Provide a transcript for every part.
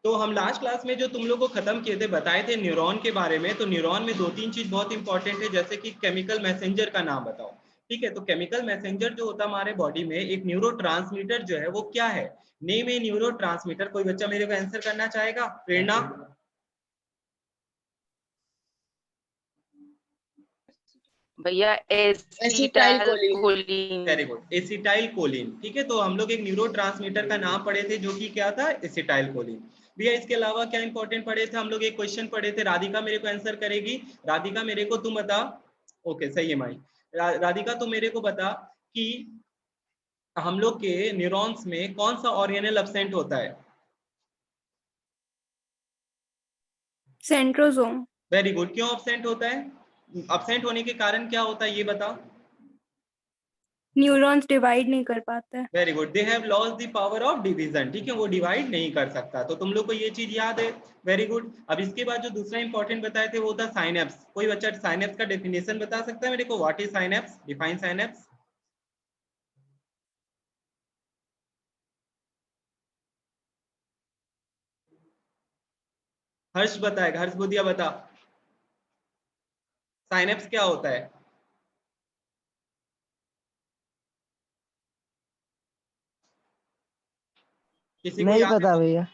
तो हम last class में जो तुम लोग को खत्म किए थे, बताए थे न्यूरॉन के बारे में। तो न्यूरॉन में 2-3 चीज बहुत इंपॉर्टेंट है, जैसे कि केमिकल मैसेंजर का नाम बताओ। ठीक है, तो केमिकल मैसेंजर जो होता है हमारे बॉडी में, एक न्यूरोट्रांसमीटर जो है वो क्या है, नेम है न्यूरोट्रांसमीटर। कोई बच्चा मेरे को आंसर करना चाहेगा? प्रेरणा? भैया acetyl choline. Acetylcholine. Very good, acetyl choline. ठीक है, तो हम लोग एक न्यूरोट्रांसमीटर का नाम पढ़े थे जो कि क्या था, एसिटाइल कोलिन। भैया इसके अलावा क्या इंपॉर्टेंट पढ़े थे हम लोग? एक क्वेश्चन पढ़े थे, राधिका मेरे को आंसर करेगी। राधिका मेरे को तुम बता। ओके सही है माई। राधिका तुम मेरे को बता कि हम लोग के न्यूरॉन्स में कौन सा ऑर्गेनेल अब्सेंट होता है? सेंट्रोसोम। वेरी गुड, क्यों अब्सेंट होता है? अब्सेंट होने के कारण क्या होता है ये बताओ। न्यूरॉन्स डिवाइड नहीं कर पाता है। Very good, they have lost the power of division. ठीक है, वो डिवाइड नहीं कर सकता, तो तुम लोग को ये चीज याद है। Very good. अब इसके बाद जो दूसरा इंपॉर्टेंट बताए थे वो था साइनेप्स। कोई बच्चा साइनेप्स का डेफिनेशन बता सकता है मेरे को? What is synapse? Define synapse. Harsh बताएगा, हर्ष बुधिया बता, साइनेप्स क्या होता है? किसी को नहीं याद है पता तो? भैया।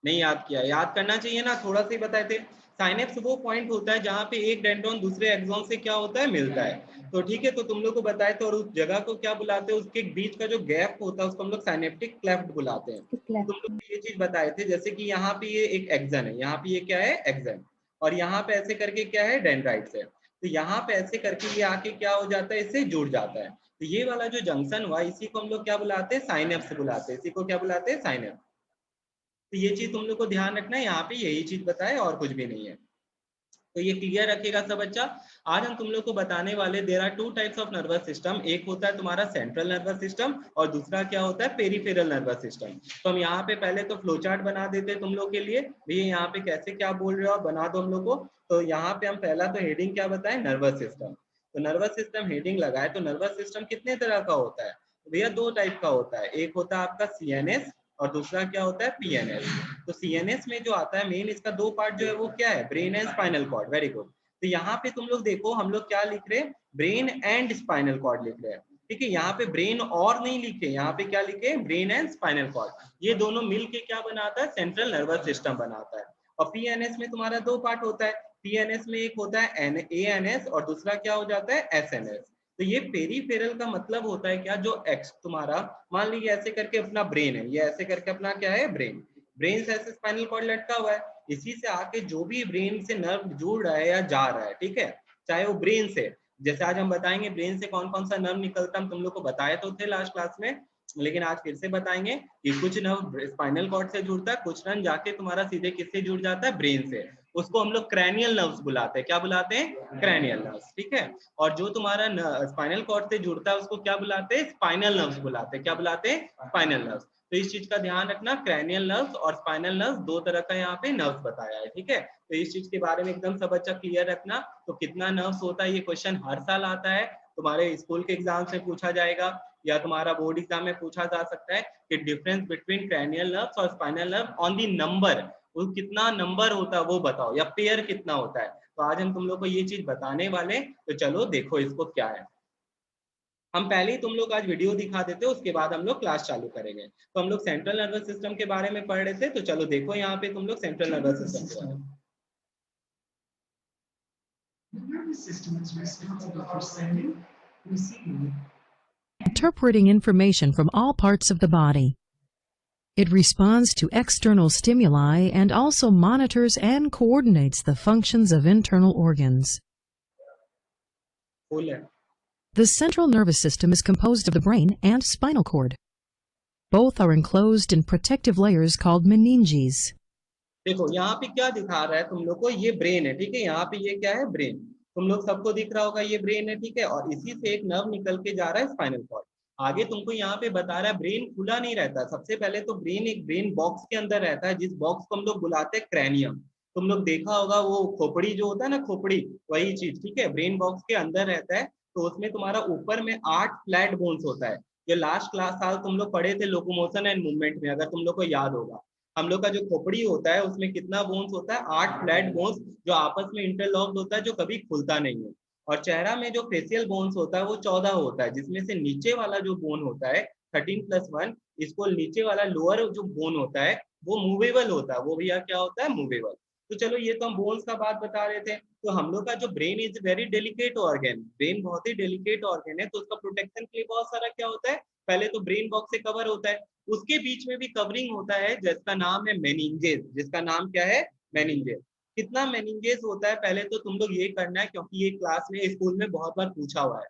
नहीं याद किया, याद करना चाहिए ना, थोड़ा सा ही बताए थे। साइनेप्स वो पॉइंट होता है जहां पे एक डेंड्रॉन दूसरे एक्सॉन से क्या होता है, मिलता है। तो ठीक है, तो तुम लोग को बताए थे, और उस जगह को क्या बुलाते हैं, उसके बीच का जो गैप होता है उसको हम लोग साइनेप्टिक क्लेफ्ट बुलाते हैं। तो तुम लोग को ये चीज बताए थे, जैसे कि यहाँ पे ये एक एक्सन है, यहाँ पे ये क्या है, एक्सन, और यहाँ पे ऐसे करके क्या है, डेंड्राइट्स है। तो यहाँ पे ऐसे करके ये आके क्या हो जाता है, इससे जुड़ जाता है। तो ये वाला जो जंक्शन हुआ, इसी को हम लोग क्या बुलाते हैं, साइनेप्स बुलाते हैं। इसी को क्या बुलाते हैं, साइनेप्स। तो ये चीज तुम लोग को ध्यान रखना है, यहाँ पे यही चीज बताए और कुछ भी नहीं है। तो ये क्लियर रखिएगा सब बच्चा। आज हम तुम लोग को बताने वाले, there are 2 types of nervous system. एक होता है तुम्हारा सेंट्रल नर्वस सिस्टम, और दूसरा क्या होता है, पेरिफेरल नर्वस सिस्टम। तो हम यहाँ पे पहले तो फ्लो चार्ट बना देते हैं तुम लोग के लिए। भैया यहाँ पे कैसे क्या बोल रहे हो आप, बना दो हम लोग को। तो यहाँ पे हम पहला तो हेडिंग क्या बताएं, नर्वस सिस्टम। तो नर्वस सिस्टम हेडिंग लगाए। तो नर्वस सिस्टम कितने तरह का होता है भैया? 2 टाइप का होता है। एक होता है आपका सीएनएस, और दूसरा क्या होता है, पीएनएस। तो सीएनएस में जो आता है मेन, इसका 2 पार्ट जो है वो क्या है, brain and spinal cord. Very good. तो यहाँ पे तुम लोग देखो, हम लोग क्या लिख रहे हैं, ब्रेन एंड स्पाइनल कॉर्ड लिख रहे हैं। ठीक है, यहाँ पे ब्रेन और नहीं लिखे, यहाँ पे क्या लिखे, ब्रेन एंड स्पाइनल कॉर्ड। ये दोनों मिलके क्या बनाता है, सेंट्रल नर्वस सिस्टम बनाता है। और पीएनएस में तुम्हारा 2 पार्ट होता है। पीएनएस में एक होता है एएनएस, और दूसरा क्या हो जाता है, एसएनएस। तो ये पेरीफेरल का मतलब होता है क्या, जो एक्स तुम्हारा, मान लीजिए ऐसे करके अपना ब्रेन है, ये ऐसे करके अपना क्या है, ब्रेन। ब्रेन से ऐसे स्पाइनल कॉर्ड लटका हुआ है, इसी से आके जो भी ब्रेन से नर्व जुड़ रहा है या जा रहा है, ठीक है, चाहे वो ब्रेन से, जैसे आज हम बताएंगे ब्रेन से कौन कौन सा नर्व निकलता है, हम तुम लोग को बताए तो थे लास्ट क्लास में, लेकिन आज फिर से बताएंगे कि कुछ नर्व स्पाइनल कॉर्ड से जुड़ता है, कुछ नर्व जाके तुम्हारा सीधे किससे जुड़ जाता है, ब्रेन से। उसको हम लोग क्रैनियल नर्व्स बुलाते हैं। क्या बुलाते हैं, क्रैनियल नर्व्स। ठीक है, और जो तुम्हारा स्पाइनल कॉर्ड से जुड़ता है उसको क्या बुलाते हैं, स्पाइनल नर्व्स बुलाते हैं। क्या बुलाते हैं, स्पाइनल नर्व्स। तो इस चीज का ध्यान रखना, क्रैनियल नर्व्स और स्पाइनल नर्व्स 2 तरह का यहाँ पे नर्व्स बताया है। ठीक है, तो इस चीज के बारे में एकदम सब बच्चा क्लियर रखना। तो कितना नर्व्स होता है, ये क्वेश्चन हर साल आता है, तुम्हारे स्कूल के एग्जाम में पूछा जाएगा, या तुम्हारा बोर्ड एग्जाम में पूछा जा सकता है कि डिफरेंस बिटवीन क्रैनियल नर्व्स और spinal nerve on the number, वो कितना नंबर होता है वो बताओ, या पेयर कितना होता है। तो आज हम तुम लोग को ये चीज बताने वाले। तो चलो देखो इसको क्या है। हम पहले ही तुम लोग आज वीडियो दिखा देते, उसके बाद हम लोग क्लास चालू करेंगे। तो हम लोग सेंट्रल नर्वस सिस्टम के बारे में पढ़ रहे थे, तो चलो देखो यहाँ पे तुम लोग सेंट्रल नर्वस सिस्टम के बारे में। The nervous system is responsible for sending, receiving, interpreting information from all parts of the body. It responds to external stimuli and also monitors and coordinates the functions of internal organs. Full है। The central nervous system is composed of the brain and spinal cord. Both are enclosed in protective layers called meninges. देखो यहाँ पे क्या दिखा रहा है तुम लोग को, ये ब्रेन है, ठीक है, यहाँ पे ये क्या है, ब्रेन। तुम लोग सबको दिख रहा होगा ये ब्रेन है, ठीक है, और इसी से एक नर्व निकल के जा रहा है स्पाइनल कॉर्ड। आगे तुमको यहाँ पे बता रहा है ब्रेन खुला नहीं रहता। सबसे पहले तो ब्रेन एक ब्रेन बॉक्स के अंदर रहता है, जिस बॉक्स को हम लोग बुलाते हैं क्रैनियम। तुम लोग देखा होगा वो खोपड़ी जो होता है ना, खोपड़ी, वही चीज, ठीक है, ब्रेन बॉक्स के अंदर रहता है। तो उसमें तुम्हारा ऊपर में 8 फ्लैट बोन्स होता है। ये लास्ट क्लास साल तुम लोग पढ़े थे लोकोमोशन एंड मूवमेंट में, अगर तुम लोग को याद होगा। हम लोग का जो खोपड़ी होता है उसमें कितना बोन्स होता है, 8 फ्लैट बोन्स जो आपस में इंटरलॉक्ड होता है, जो कभी खुलता नहीं है। और चेहरा में जो फेशियल बोन्स होता है वो 14 होता है, जिसमें से नीचे वाला जो बोन होता है 13+1, इसको नीचे वाला लोअर जो बोन होता है वो मूवेबल होता है, वो भैया क्या होता है, मूवेबल। तो चलो ये तो हम बोन्स का बात बता रहे थे। तो हम लोग का जो brain is very delicate organ, brain बहुत ही डेलिकेट ऑर्गन है, तो उसका प्रोटेक्शन के लिए बहुत सारा क्या होता है, पहले तो ब्रेन बॉक्स से कवर होता है, उसके बीच में भी कवरिंग होता है जिसका नाम है मेनिंजेस, जिसका नाम क्या है, मेनिंजेस। कितना मेनिंजेस होता है पहले तो तुम लोग ये करना है, क्योंकि ये क्लास में स्कूल में बहुत बार पूछा हुआ है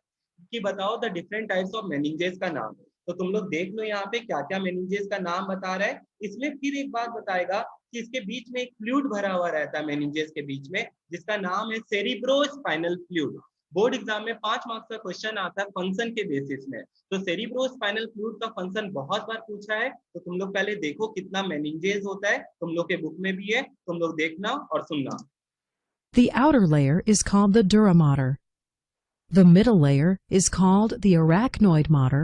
कि बताओ the different types of meninges का नाम। तो तुम लोग देख लो यहाँ पे क्या क्या मेनिंजेस का नाम बता रहा है। इसमें फिर एक बात बताएगा कि इसके बीच में एक फ्लूइड भरा हुआ रहता है मेनिंजेस के बीच में, जिसका नाम है सेरिब्रोस्पाइनल फ्लूइड। बोर्ड एग्जाम में 5 मार्क्स का क्वेश्चन आता है फंक्शन के बेसिस में, तो सेरिब्रोस्पाइनल फ्लूइड का फंक्शन बहुत बार पूछा है। तो तुम लोग पहले देखो कितना मेनिंजेस होता है, तुम लोग के बुक में भी है, तुम लोग देखना और सुनना। The outer layer is called the dura mater. The middle layer is called the arachnoid mater,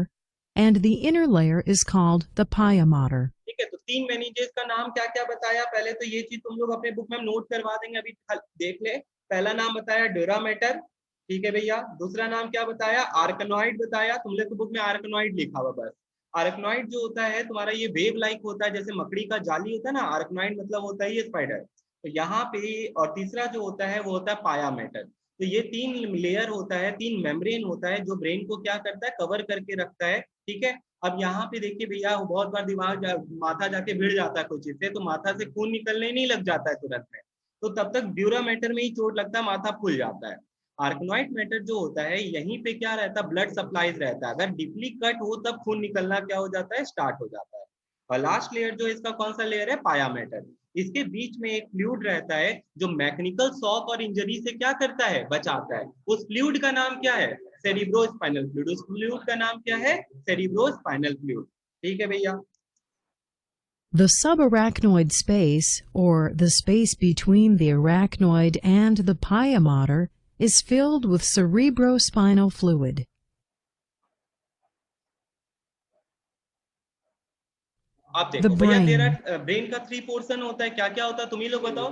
and the inner layer is called the pia mater. ठीक है, तो 3 मेनिंजेस का नाम क्या क्या बताया, पहले तो ये चीज तुम लोग अपने बुक में हम नोट करवा देंगे, अभी देख ले। पहला नाम बताया ड्यूरा मैटर, ठीक है भैया। दूसरा नाम क्या बताया, आर्कनॉइड बताया, तुम लोग के बुक में आर्कनॉइड लिखा हुआ बस। आर्कनॉइड जो होता है तुम्हारा ये वेव लाइक होता है, जैसे मकड़ी का जाली होता है ना, आर्कनॉइड मतलब होता है ये स्पाइडर। तो यहाँ पे, और तीसरा जो होता है वो होता है पाया मैटर। तो ये 3 लेयर होता है, 3 मेम्ब्रेन होता है जो ब्रेन को क्या करता है, कवर करके रखता है, ठीक है। अब यहाँ पे देखिए भैया, बहुत बार दिमाग माथा जाके भिड़ जाता है कुछ चीज से, तो माथा से खून निकलने नहीं लग जाता है तुरंत में, तो तब तक ड्यूरा मैटर में ही चोट लगता है, माथा फूल जाता है। आर्कनॉइड मैटर जो होता है यहीं पे क्या रहता है, ब्लड सप्लाईज रहता है, अगर डीपली कट हो तब खून निकलना क्या हो जाता है, स्टार्ट हो जाता है। और लास्ट लेयर जो इसका कौन सा लेयर है, पाया मैटर। इसके बीच में एक फ्लूइड रहता है जो मैकेनिकल शॉक और इंजरी से क्या करता है, बचाता है। उस फ्लूइड का नाम क्या है, सेरिब्रोस्पाइनल फ्लूइड। उस फ्लूइड का नाम क्या है, सेरिब्रोस्पाइनल फ्लूइड। ठीक है भैया। The subarachnoid space, or the space between the arachnoid and the pia mater, is filled with cerebrospinal fluid. आप देखो भैया, तेरा ब्रेन का 3 पोर्शन होता है, क्या क्या होता है तुम ही लोग बताओ,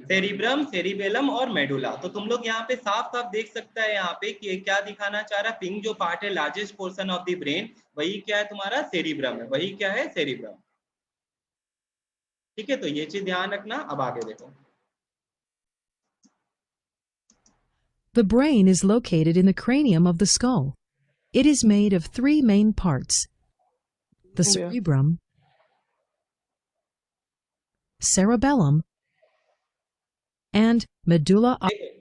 सेरिब्रम, सेरिबेलम और मेडुला। तो तुम लोग यहाँ पे साफ साफ देख सकता है यहाँ पे कि क्या दिखाना चाह रहा है, पिंक जो पार्ट है largest portion of the brain, वही क्या है तुम्हारा, सेरिब्रम है, वही क्या है, सेरिब्रम। ठीक है, तो ये चीज ध्यान रखना। अब आगे देखो। The brain is located in the cranium of the skull. It is made of 3 main parts: the cerebrum, cerebellum, and medulla.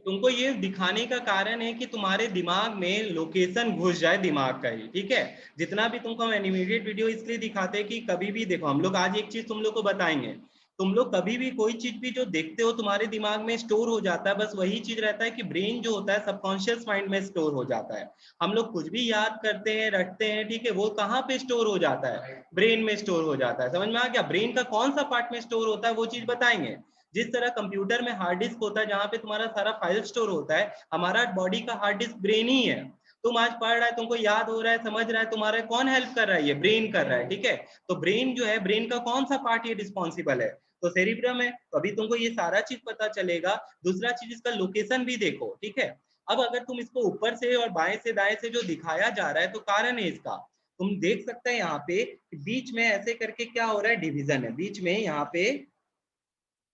तुमको ये दिखाने का कारण है कि तुम्हारे दिमाग में लोकेशन घुस जाए दिमाग का ही, ठीक है। जितना भी तुमको हम एनिमेटेड वीडियो इसलिए दिखाते हैं कि कभी भी देखो, हम लोग आज एक चीज तुम लोग को बताएंगे, तुम लोग कभी भी कोई चीज भी जो देखते हो तुम्हारे दिमाग में स्टोर हो जाता है, बस वही चीज रहता है कि ब्रेन जो होता है सबकॉन्शियस माइंड में स्टोर हो जाता है। हम लोग कुछ भी याद करते हैं, रटते हैं, ठीक है, वो कहाँ पे स्टोर हो जाता है, ब्रेन में स्टोर हो जाता है। समझ में आ गया, ब्रेन का कौन सा पार्ट में स्टोर होता है वो चीज बताएंगे। जिस तरह कंप्यूटर में हार्ड डिस्क होता है जहां पे तुम्हारा सारा फाइल स्टोर होता है, हमारा बॉडी का हार्ड डिस्क ब्रेन ही है। तुम आज पढ़ रहा है, तुमको याद हो रहा है, समझ रहा है, तुम्हारा कौन हेल्प कर रहा है, ये ब्रेन कर रहा है, ठीक है। तो ब्रेन जो है, ब्रेन का कौन सा पार्ट ये रिस्पॉन्सिबल है, तो सेरिब्रम है। तो अभी तुमको ये सारा चीज पता चलेगा। दूसरा चीज, इसका लोकेशन भी देखो, ठीक है। अब अगर तुम इसको ऊपर से और बाएं से दाएं से जो दिखाया जा रहा है, तो कारण है इसका, तुम देख सकते हैं यहाँ पे बीच में ऐसे करके क्या हो रहा है, डिवीजन है बीच में। यहाँ पे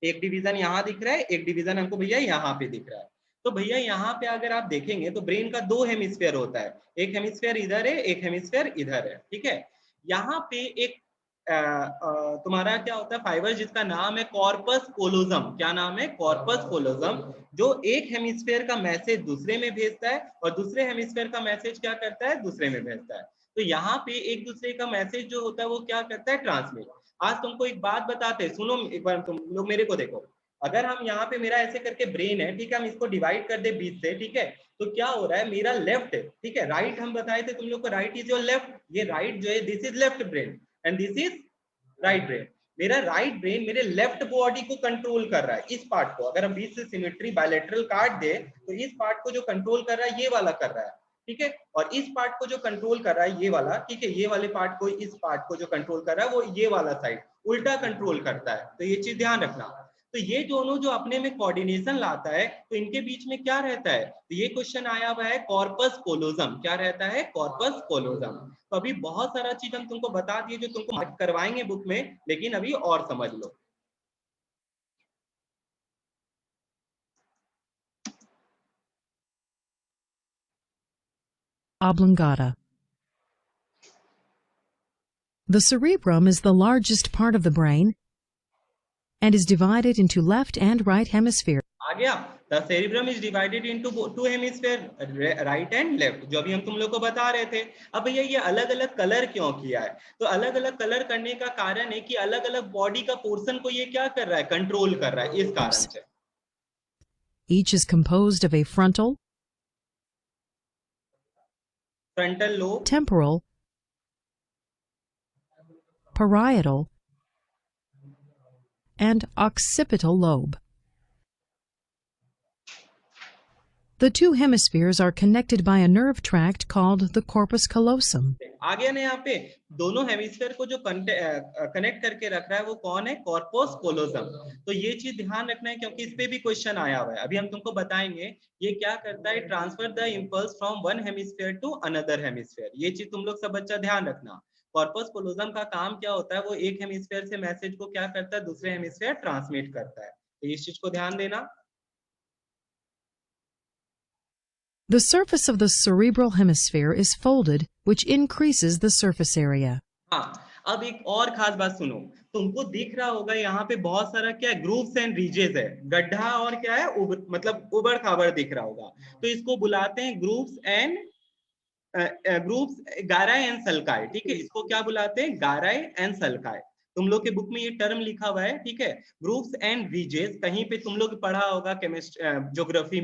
एक डिवीजन यहाँ दिख रहा है, एक डिवीजन हमको भैया यहाँ पे दिख रहा है। तो भैया यहाँ पे अगर आप देखेंगे तो ब्रेन का 2 हेमिस्फीयर होता है, एक हेमिस्फीयर इधर है, एक हेमिस्फीयर इधर है, ठीक है। यहाँ पे एक तुम्हारा क्या होता है, फाइबर जिसका नाम है कॉर्पस कोलोजम। क्या नाम है, कॉर्पस कोलोजम, जो एक हेमिस्फीयर का मैसेज दूसरे में भेजता है और दूसरे हेमिस्फीयर का मैसेज क्या करता है, दूसरे में भेजता है। तो यहाँ पे एक दूसरे का मैसेज जो होता है वो क्या करता है, ट्रांसमिट। आज तुमको एक बात बताते हैं, सुनो एक बार, तुम लोग मेरे को देखो। अगर हम यहाँ पे, मेरा ऐसे करके ब्रेन है, ठीक है, हम इसको डिवाइड कर दे बीच से, ठीक है, तो क्या हो रहा है, मेरा लेफ्ट, ठीक है, राइट हम बताए थे तुम लोग को, राइट इज योर लेफ्ट। ये राइट जो है, this is left brain and this is right brain. मेरा राइट ब्रेन मेरे लेफ्ट बॉडी को कंट्रोल कर रहा है, इस पार्ट को। अगर हम बीच से सिमेट्री बायलैटरल काट दे तो इस पार्ट को जो कंट्रोल कर रहा है ये वाला कर रहा है, ठीक है। और इस पार्ट को जो कंट्रोल कर रहा है ये वाला, ठीक है, ये वाले पार्ट को, इस पार्ट को जो कंट्रोल कर रहा है वो ये वाला साइड। उल्टा कंट्रोल करता है। तो ये चीज ध्यान रखना। तो ये दोनों जो अपने में कोऑर्डिनेशन लाता है, तो इनके बीच में क्या रहता है, तो ये क्वेश्चन आया हुआ है कॉर्पस कोलोजम। क्या रहता है, कॉर्पस कोलोजम। तो अभी बहुत सारा चीज हम तुमको बता दिए जो तुमको मार्क करवाएंगे बुक में, लेकिन अभी और समझ लो। Oblongata. The cerebrum is the largest part of the brain and is divided into left and right hemisphere. आ गया। The cerebrum is divided into two hemisphere, right and left, जो अभी हम तुम लोग को बता रहे थे। अब भैया ये अलग अलग कलर क्यों किया है, तो अलग अलग कलर करने का कारण है कि अलग अलग बॉडी का पोर्शन को ये क्या कर रहा है, कंट्रोल कर रहा है, इस कारण से। Each is composed of a frontal, frontal lobe, temporal, parietal, and occipital lobe. The two hemispheres are connected by a nerve tract called the corpus callosum. आ गया ना यहाँ पे, दोनों हेमिस्फीयर को जो कनेक्ट करके रख रहा है वो कौन है, कॉर्पस कोलोजम। तो ये चीज ध्यान रखना है क्योंकि इस पे भी क्वेश्चन आया हुआ है, अभी हम तुमको बताएंगे। ये क्या करता है, transfer the impulse from one hemisphere to another hemisphere. ये चीज तुम लोग सब बच्चा ध्यान रखना। कॉर्पस कोलोजम का काम क्या होता है, वो एक हेमिस्फीयर से मैसेज को क्या करता है, दूसरे हेमिस्फीयर ट्रांसमिट करता है। तो इस चीज को ध्यान देना। The surface of the cerebral hemisphere is folded, which increases the surface area. हाँ, अब एक और खास बात सुनो, तुमको दिख रहा होगा यहाँ पे बहुत सारा क्या है, ग्रूव्स एंड रीजेस है, गड्ढा और क्या है, मतलब उबड़ खाबड़ दिख रहा होगा। तो इसको बुलाते हैं ग्रूव्स एंड गायराई एंड सल्काई। ठीक है, इसको क्या बुलाते हैं, गायराई एंड सल्काई। तुम लोग के बुक में ये टर्म लिखा हुआ है। ठीक है, ग्रूव्स एंड रीजेस, कहीं पे तुम लोग पढ़ा होगा ज्योग्राफी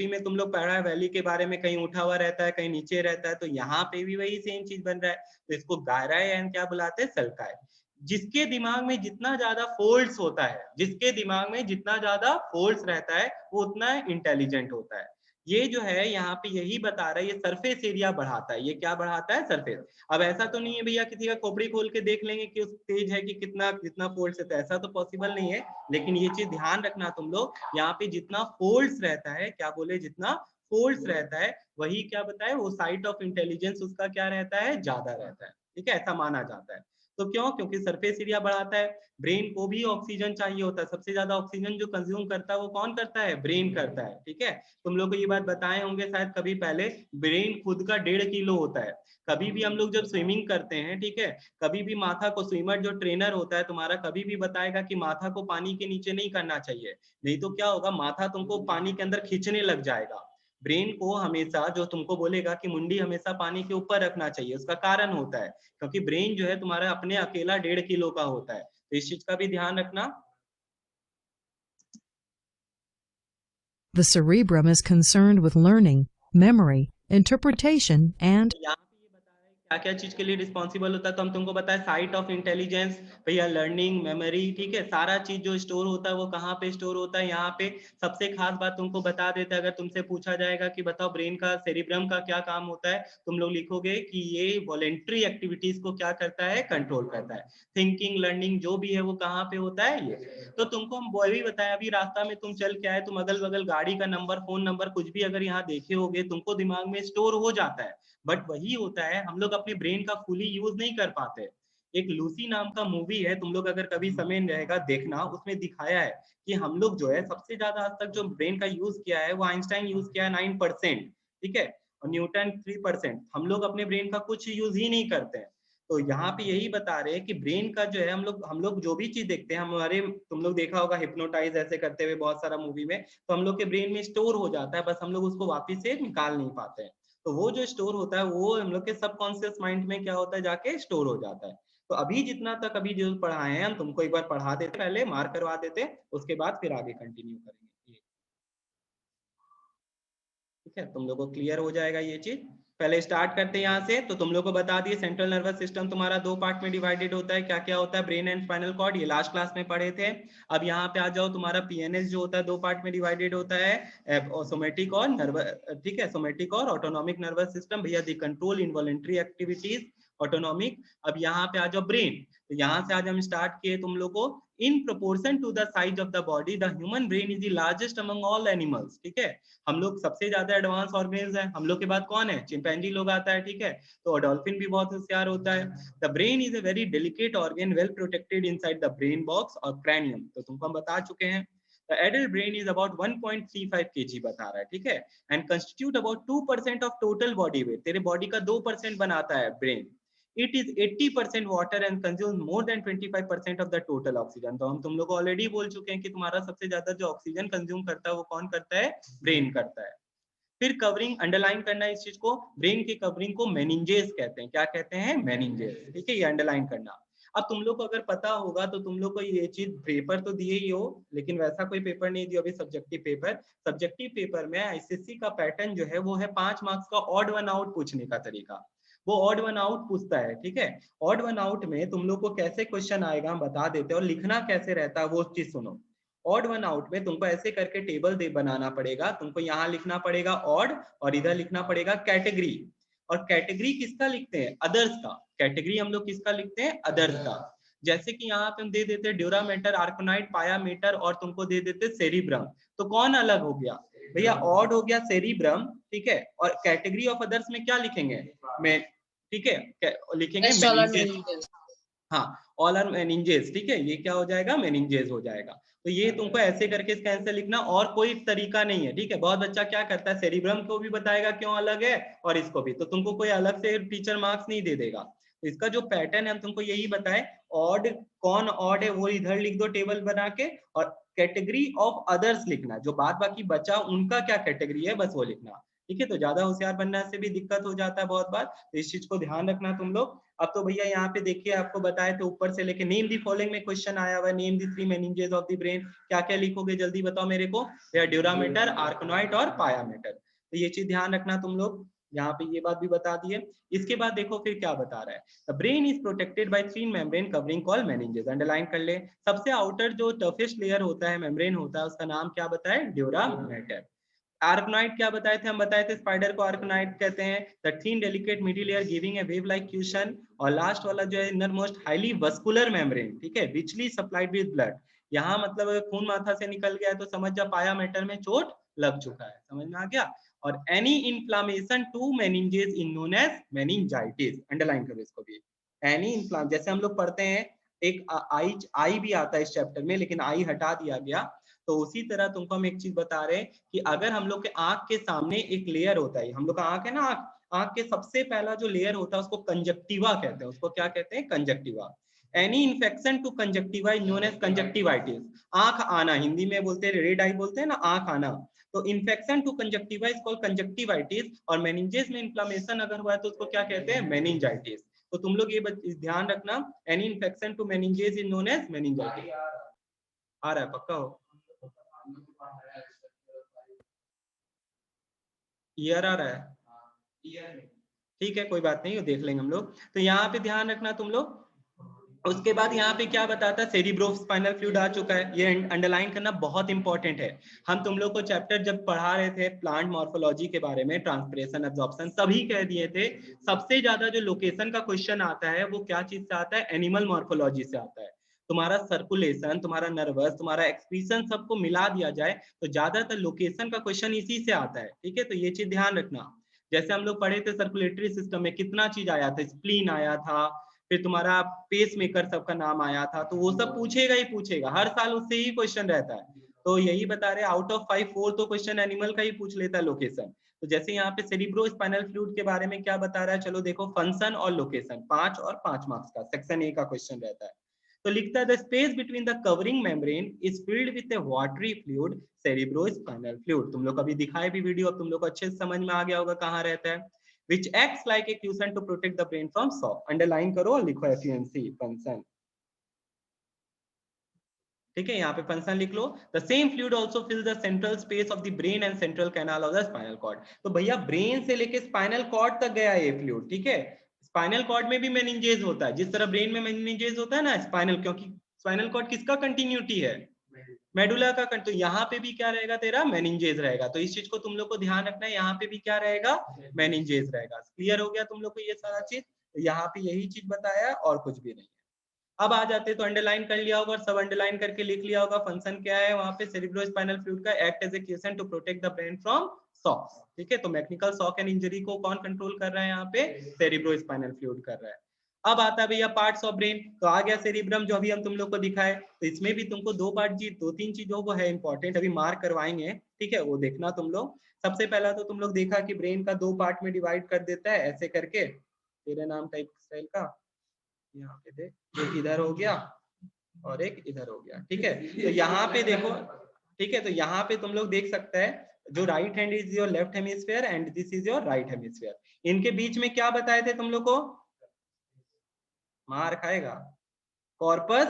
में तुम लोग पढ़ा है, वैली के बारे में, कहीं उठा हुआ रहता है, कहीं नीचे रहता है। तो यहाँ पे भी वही सेम चीज बन रहा है। तो इसको गायराई एंड क्या बुलाते हैं, सल्काई। जिसके दिमाग में जितना ज्यादा फोल्ड्स होता है, जिसके दिमाग में जितना ज्यादा फोल्ड्स रहता है, वो उतना इंटेलिजेंट होता है। ये जो है यहाँ पे यही बता रहा है, ये सरफेस एरिया बढ़ाता है। ये क्या बढ़ाता है, सरफेस। अब ऐसा तो नहीं है भैया किसी का खोपड़ी खोल के देख लेंगे कि उस तेज है कि कितना फोल्ड्स है, ऐसा तो पॉसिबल नहीं है। लेकिन ये चीज ध्यान रखना तुम लोग, यहाँ पे जितना फोल्ड्स रहता है, क्या बोले, जितना फोल्ड्स रहता है, वही क्या बताए, वो साइट ऑफ इंटेलिजेंस उसका क्या रहता है, ज्यादा रहता है। ठीक है, ऐसा माना जाता है। तो क्यों, क्योंकि सरफेस एरिया बढ़ाता है। ब्रेन को भी ऑक्सीजन चाहिए होता है, सबसे ज्यादा ऑक्सीजन जो कंज्यूम करता है वो कौन करता है, ब्रेन करता है। ठीक है, तुम लोग को ये बात बताए होंगे शायद कभी पहले, ब्रेन खुद का 1.5 किलो होता है। कभी भी हम लोग जब स्विमिंग करते हैं, ठीक है, कभी भी माथा को, स्विमर जो ट्रेनर होता है तुम्हारा, कभी भी बताएगा कि माथा को पानी के नीचे नहीं करना चाहिए, नहीं तो क्या होगा, माथा तुमको पानी के अंदर खींचने लग जाएगा। ब्रेन को हमेशा जो तुमको बोलेगा कि मुंडी हमेशा पानी के ऊपर रखना चाहिए, उसका कारण होता है क्योंकि ब्रेन जो है तुम्हारा अपने अकेला 1.5 किलो का होता है। तो इस चीज का भी ध्यान रखना। The cerebrum is concerned with learning, memory, interpretation, and क्या क्या चीज के लिए रिस्पॉन्सिबल होता है, तो हम तुमको बताए साइट ऑफ इंटेलिजेंस, भैया लर्निंग, मेमोरी। ठीक है, सारा चीज जो स्टोर होता है वो कहाँ पे स्टोर होता है, यहाँ पे। सबसे खास बात तुमको बता देते हैं, अगर तुमसे पूछा जाएगा कि बताओ ब्रेन का, सेरिब्रम का क्या काम होता है, तुम लोग लिखोगे कि ये वॉलेंट्री एक्टिविटीज को क्या करता है, कंट्रोल करता है। थिंकिंग, लर्निंग जो भी है वो कहाँ पे होता है, ये। तो तुमको हम वो भी बताया, अभी रास्ता में तुम चल के आए, तुम अगल बगल गाड़ी का नंबर, फोन नंबर कुछ भी अगर यहाँ देखे होगे, तुमको दिमाग में स्टोर हो जाता है। बट वही होता है, हम लोग अपने ब्रेन का फुली यूज नहीं कर पाते। एक लूसी नाम का मूवी है, तुम लोग अगर कभी समय रहेगा देखना, उसमें दिखाया है कि हम लोग जो है सबसे ज्यादा आज तक जो ब्रेन का यूज किया है वो आइंस्टाइन यूज किया है 9%। ठीक है, और न्यूटन 3%। हम लोग अपने ब्रेन का कुछ यूज ही नहीं करते हैं। तो यहाँ पे यही बता रहे हैं कि ब्रेन का जो है, हम लोग जो भी चीज देखते हैं हमारे, तुम लोग देखा होगा हिप्नोटाइज ऐसे करते हुए बहुत सारा मूवी में, तो हम लोग के ब्रेन में स्टोर हो जाता है, बस हम लोग उसको वापिस से निकाल नहीं पाते हैं। तो वो जो स्टोर होता है वो हम लोग के सबकॉन्शियस माइंड में क्या होता है, जाके स्टोर हो जाता है। तो अभी जितना तक अभी जो पढ़ाए हैं हम तुमको एक बार पढ़ा देते, पहले मार्क करवा देते, उसके बाद फिर आगे कंटिन्यू करेंगे। ठीक है, तुम लोगों को क्लियर हो जाएगा ये चीज। पहले स्टार्ट करते हैं यहाँ से। तो तुम लोग को बता दिए सेंट्रल नर्वस सिस्टम तुम्हारा 2 पार्ट में डिवाइडेड होता है। क्या क्या होता है, ब्रेन एंड स्पाइनल कॉर्ड, ये लास्ट क्लास में पढ़े थे। अब यहाँ पे आ जाओ, तुम्हारा पीएनएस जो होता है 2 पार्ट में डिवाइडेड होता है, सोमेटिक और नर्वस। ठीक है, सोमेटिक और ऑटोनॉमिक नर्वस सिस्टम। भैया दी कंट्रोल इनवॉलेंट्री एक्टिविटीज ऑटोनॉमिक। अब यहाँ पे आ जाओ ब्रेन, तो यहाँ से आज हम स्टार्ट किए तुम लोग को, in proportion to the size of the body the human brain is the largest among all animals, ठीक है। हम लोग सबसे ज्यादा एडवांस ऑर्गेन्स है, हम लोग के बाद कौन है, चिंपैंजी लोग आता है, ठीक है। तो डॉल्फिन भी बहुत होशियार होता है। The brain is a very delicate organ well protected inside the brain box और क्रैनियम, तो तुमको हम बता चुके हैं। The adult brain is about 1.35 kg बता रहा है, ठीक है, and constitute about 2% of total body weight, तेरे बॉडी का 2% बनाता है brain. It is 80% water and consumes more than 25% of the total oxygen, तो हम तुम लोग को ऑलरेडी बोल चुके हैं कि तुम्हारा सबसे ज्यादा जो ऑक्सीजन कंज्यूम करता है वो कौन करता है, ब्रेन करता है। फिर कवरिंग, अंडरलाइन करना इस चीज को, ब्रेन की कवरिंग को मेनिंजेस कहते हैं, क्या कहते हैं, मेनिंजेस, ठीक है, ये अंडरलाइन करना। अब तुम लोग को अगर पता होगा तो तुम लोग को ये चीज, पेपर तो दिए ही हो लेकिन वैसा कोई पेपर नहीं दिया अभी सब्जेक्टिव पेपर। सब्जेक्टिव पेपर में आईसीएससी का पैटर्न जो है वो है 5 मार्क्स का ऑड वन आउट पूछने का तरीका, वो ऑड वन आउट पूछता है, ठीक है। ऑड वन आउट में तुम लोग को कैसे क्वेश्चन आएगा हम बता देते हैं, और लिखना कैसे रहता है वो चीज सुनो। ऑड वन आउट में तुमको ऐसे करके टेबल बनाना पड़ेगा, तुमको यहाँ लिखना पड़ेगा ऑड और इधर लिखना पड़ेगा कैटेगरी, और कैटेगरी किसका लिखते हैं, अदर्स का। कैटेगरी हम लोग किसका लिखते हैं, अदर्स का। जैसे कि यहाँ पे हम दे देते ड्यूरामेटर, आर्कोनाइट, पायामेटर और तुमको दे देते सेरिब्रम, तो कौन अलग हो गया भैया, ऑड हो गया सेरिब्रम, ठीक है। और कैटेगरी ऑफ अदर्स में क्या लिखेंगे, में, ठीक है, लिखेंगे मेनिंजेस, हाँ, ऑल आर मेनिंजेस, ठीक है, ये क्या हो जाएगा, मेनिंजेस हो जाएगा। तो ये तुमको ऐसे करके इसका आंसर लिखना, और कोई तरीका नहीं है, ठीक है। बहुत बच्चा क्या करता है, सेरिब्रम को भी बताएगा क्यों अलग है और इसको भी, तो तुमको कोई अलग से टीचर मार्क्स नहीं दे देगा। तो इसका जो पैटर्न है हम तुमको यही बताए, ऑड कौन ऑड है वो इधर लिख दो टेबल बना के, और कैटेगरी ऑफ अदर्स लिखना, जो बाद बाकी बचा उनका क्या कैटेगरी है बस वो लिखना, ठीक है। तो ज्यादा होशियार बनने से भी दिक्कत हो जाता है बहुत बार, तो इस चीज को ध्यान रखना तुम लोग। अब तो भैया यहाँ पे देखिए आपको बताए थे ऊपर से लेके, नेम दी फॉलोइंग में क्वेश्चन आया हुआ है, name the 3 meninges of the brain, क्या क्या लिखोगे जल्दी बताओ मेरे को, ड्यूरामेटर, आर्कोनॉइट और पायामेटर, तो ये चीज ध्यान रखना तुम लोग। यहाँ पे ये बात भी बता दी है। इसके बाद देखो फिर क्या बता रहा है, the brain is protected by 3 membrane covering called meninges, underline कर ले। सबसे आउटर जो टफेस्ट लेयर होता है, मेम्ब्रेन होता है, उसका नाम क्या बताए, ड्यूरामेटर। आर्कनाइट क्या बताए थे, हम बताए थे स्पाइडर को आर्कनाइट कहते हैं, the thin delicate middle layer giving a wave like caution, और लास्ट वाला जो है inner most highly vascular membrane, ठीक है, रिचली सप्लाइड विद ब्लड। यहाँ मतलब अगर खून माथा से निकल गया तो समझ जा पाया मैटर में चोट लग चुका है, समझ में आ गया। और any inflammation to meninges in known as meningitis, underline करो इसको भी। एनी इन्फ्लाम, जैसे हम लोग पढ़ते हैं एक आई भी आता है इस चैप्टर में लेकिन आई हटा दिया गया, तो उसी तरह तुमको हम एक चीज बता रहे हैं कि अगर हम लोग के आंख के सामने एक लेयर होता है, हम लोग का आंख है ना, आंख के सबसे पहला जो लेयर होता है उसको कंजक्टिवा कहते हैं, उसको क्या कहते हैं, conjunctiva. Any infection to conjunctiva is known as conjunctivitis, आंख आना, हिंदी में बोलते हैं रेड आई बोलते हैं ना, आंख आना, तो infection to conjunctiva is called conjunctivitis, और मेनिंजेस में इन्फ्लेमेशन अगर हुआ है तो उसको क्या कहते हैं, मेनिंजाइटिस। तो तुम लोग ये ध्यान रखना, any infection to meninges is known as meningitis. आ रहा है पक्का हो, ईयर आ रहा है, ठीक है कोई बात नहीं, देख लेंगे हम लोग। तो यहाँ पे ध्यान रखना तुम लोग। उसके बाद यहाँ पे क्या बताता है, सेरिब्रो स्पाइनल फ्लूइड आ चुका है, ये अंडरलाइन करना बहुत इंपॉर्टेंट है। हम तुम लोग को चैप्टर जब पढ़ा रहे थे प्लांट मॉर्फोलॉजी के बारे में, ट्रांसपिरेशन, एब्जॉर्प्शन सभी कह दिए थे, सबसे ज्यादा जो लोकेशन का क्वेश्चन आता है वो क्या चीज से आता है, एनिमल मॉर्फोलॉजी से आता है। तुम्हारा सर्कुलेशन, तुम्हारा नर्वस, तुम्हारा एक्सप्रेशन सबको मिला दिया जाए तो ज्यादातर लोकेशन का क्वेश्चन इसी से आता है, ठीक है। तो ये चीज ध्यान रखना। जैसे हम लोग पढ़े थे सर्कुलेटरी सिस्टम में कितना चीज आया था, स्प्लीन आया था, फिर तुम्हारा पेस मेकर सबका नाम आया था, तो वो सब पूछेगा ही पूछेगा, हर साल उससे ही क्वेश्चन रहता है। तो यही बता रहे, आउट ऑफ 5 4 तो क्वेश्चन एनिमल का ही पूछ लेता है, लोकेशन। तो जैसे यहाँ पे सेरिब्रो स्पाइनल फ्लूइड के बारे में क्या बता रहा है, चलो देखो, फंक्शन और लोकेशन 5 और 5 मार्क्स का सेक्शन ए का क्वेश्चन रहता है। तो लिखता है the space between the covering membrane is filled with A watery fluid, cerebrospinal fluid. तुम लोग अभी दिखाए भी वीडियो, अब तुम लोग को अच्छे से समझ में आ गया होगा कहाँ रहता है। which acts like a cushion to protect the brain from shock, underline करो और लिखो FUNC, फंक्शन, ठीक है। यहाँ पे फंक्शन लिख लो। The same fluid also fill the central space of the brain and central canal of the spinal cord. तो भैया ब्रेन से लेके स्पाइनल कॉर्ड तक गया ये फ्लूइड, ठीक है। स्पाइनल कॉर्ड में भी मेनिंजेस होता है, जिस तरह ब्रेन में मेनिंजेस होता है ना, स्पाइनल, क्योंकि स्पाइनल कॉर्ड किसका कंटिन्यूटी है, मेडुला का, तो यहाँ पे भी क्या रहेगा तेरा, मेनिंजेस रहेगा। तो इस चीज को तुम लोग को ध्यान रखना है, यहाँ पे भी क्या रहेगा, मेनिंजेस रहेगा। क्लियर हो गया तुम लोग को ये सारा चीज, तो यहाँ पे यही चीज बताया और कुछ भी नहीं है। अब आ जाते तो अंडरलाइन कर लिया होगा, सब अंडरलाइन करके लिख लिया होगा। फंक्शन क्या है वहां पे, सेरिब्रोस्पाइनल फ्लूइड का act as a cushion to protect the brain from shocks. ठीक है, तो मैकेनिकल शॉक एंड इंजरी को कौन कंट्रोल कर रहा है यहाँ पे, सेरिब्रोस्पाइनल फ्लूइड कर रहा है। अब आता है भैया पार्ट्स ऑफ ब्रेन, तो आ गया सेरिब्रम जो अभी हम तुम लोग को दिखाए। तो इसमें भी तुमको दो तीन चीजों को है इंपॉर्टेंट, अभी मार्क करवाएंगे, ठीक है, वो देखना तुम लोग। सबसे पहला तो तुम लोग देखा कि ब्रेन का 2 पार्ट में डिवाइड कर देता है ऐसे करके, तेरे नाम टाइप स्टाइल का, यहाँ पे देख, एक इधर हो गया और एक इधर हो गया। ठीक है, तो यहाँ पे देखो, ठीक है, तो यहाँ पे तुम लोग देख सकते हैं जो right hand is your left hemisphere and this is your right hemisphere. इनके बीच में क्या बताए थे तुम लोग को, मार खाएगा, कॉर्पस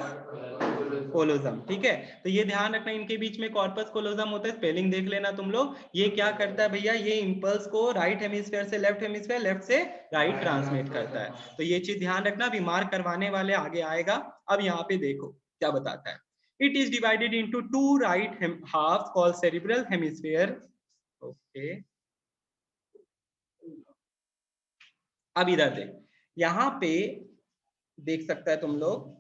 कोलोजम। ठीक है, तो ये ध्यान रखना, इनके बीच में कॉर्पस कोलोजम होता है, स्पेलिंग देख लेना तुम लोग। ये क्या करता है भैया, ये इंपल्स को राइट हेमिस्फीयर से लेफ्ट हेमिस्फीयर, लेफ्ट से राइट ट्रांसमिट करता है। तो ये चीज ध्यान रखना, अभी मार्क करवाने वाले आगे आएगा। अब यहाँ पे देखो क्या बताता है, it is divided into 2 right half called cerebral hemisphere. Okay, अब इधर देख, यहाँ पे देख सकता है तुम लोग,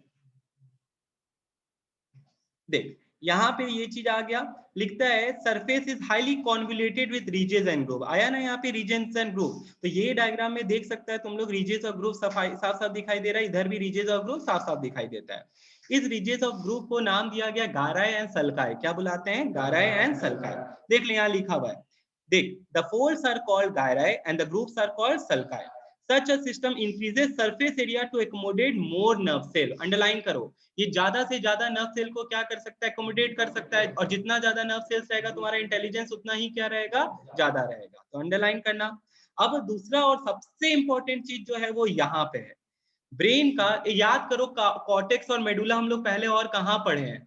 देख यहाँ पे ये चीज आ गया, लिखता है surface is highly convoluted with ridges and groove. आया ना यहाँ पे रीजन्स एंड ग्रूव, तो ये डायग्राम में देख सकता है तुम लोग, रीजेस और ग्रूव साफ साफ दिखाई दे रहा है, इधर भी रीजेस और ग्रूव साफ साफ दिखाई देता है। इस रीजेस ऑफ ग्रूव को नाम दिया गया गाराय एंड सल्काय। क्या बुलाते हैं, गाराय एंड सल्काय। देख ले यहाँ लिखा हुआ है, देख, the folds are called gyri and the grooves are called sulci. Such a system increases surface area to accommodate more nerve cell. Underline करो, ये ज्यादा से ज्यादा नर्व सेल को क्या कर सकता है, एकोमोडेट कर सकता है, और जितना ज्यादा नर्व सेल्स रहेगा तुम्हारा इंटेलिजेंस उतना ही क्या रहेगा, ज्यादा रहेगा। तो अंडरलाइन करना। अब दूसरा और सबसे इंपॉर्टेंट चीज जो है वो यहाँ पे है, ब्रेन का, याद करो कॉर्टेक्स और मेडुला हम लोग पहले और कहाँ पढ़े हैं,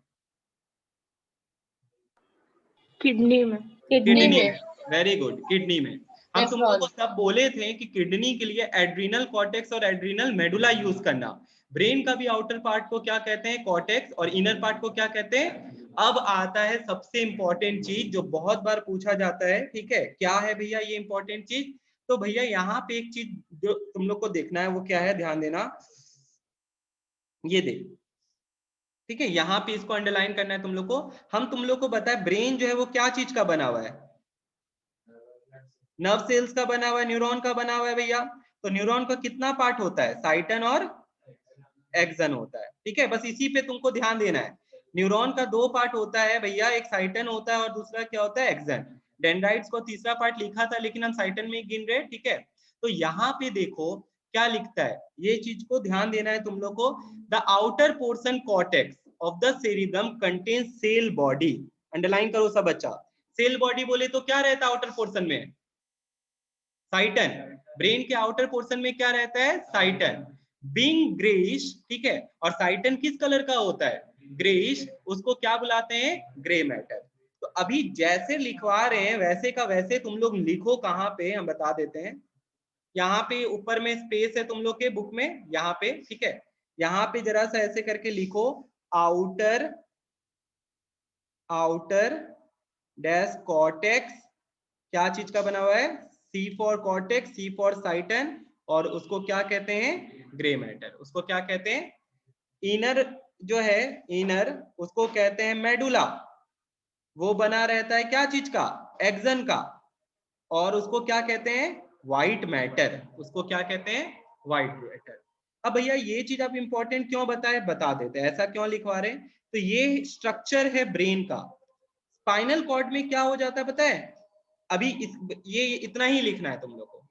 किडनी में। किडनी में। वेरी गुड, किडनी में। हम तुम लोगों को सब बोले थे कि किडनी के लिए एड्रिनल कॉर्टेक्स और एड्रिनल मेडुला यूज करना। ब्रेन का भी आउटर पार्ट को क्या कहते हैं, कॉर्टेक्स, और इनर पार्ट को क्या कहते हैं। अब आता है सबसे इंपॉर्टेंट चीज जो बहुत बार पूछा जाता है, ठीक है, क्या है भैया ये इंपॉर्टेंट चीज। तो भैया यहाँ पे एक चीज जो तुम लोग को देखना है वो क्या है, ध्यान देना, ये देख, ठीक है, यहाँ पे इसको अंडरलाइन करना है तुम लोग को। हम तुम लोग को बताए ब्रेन जो है वो क्या चीज का बना हुआ है, नर्व सेल्स का बना हुआ है, न्यूरॉन का बना हुआ है भैया। तो न्यूरॉन का कितना पार्ट होता है, साइटन और एक्सन होता है। ठीक है, बस इसी पे तुमको ध्यान देना है। न्यूरॉन का 2 पार्ट होता है भैया, एक साइटन होता है और दूसरा क्या होता है, एक्सन। डेंड्राइट्स को तीसरा पार्ट लिखा था लेकिन हम साइटन में गिन रहे। ठीक है, तो यहाँ पे देखो क्या लिखता है, ये चीज को ध्यान देना है तुम लोग को। The outer portion cortex of the cerebrum contain cell body. Underline करो सब बच्चा, सेल बॉडी बोले तो क्या रहता है आउटर पोर्शन में, साइटन। ब्रेन के आउटर पोर्शन में क्या रहता है, साइटन, बीइंग ग्रेइश। ठीक है, और साइटन किस कलर का होता है, ग्रेइश, उसको क्या बुलाते हैं, ग्रे मैटर। तो अभी जैसे लिखवा रहे हैं वैसे का वैसे तुम लोग लिखो, कहाँ पे हम बता देते हैं, यहाँ पे ऊपर में स्पेस है तुम लोग के बुक में, यहाँ पे, ठीक है, यहाँ पे जरा सा ऐसे करके लिखो, आउटर डैश कॉर्टेक्स, क्या चीज का बना हुआ है, C for cortex, C for cyton, और उसको क्या कहते हैं, ग्रे मैटर। उसको क्या कहते हैं, इनर जो है, इनर उसको कहते हैं मेडुला, वो बना रहता है क्या चीज का, एक्सन का, और उसको क्या कहते हैं, व्हाइट मैटर। उसको क्या कहते हैं, व्हाइट मैटर। अब भैया ये चीज आप इंपॉर्टेंट क्यों बताए, बता देते हैं, ऐसा क्यों लिखवा रहे हैं। तो ये स्ट्रक्चर है ब्रेन का। स्पाइनल कॉर्ड में क्या हो जाता है पता है, अभी ये इतना ही लिखना है तुम लोग को।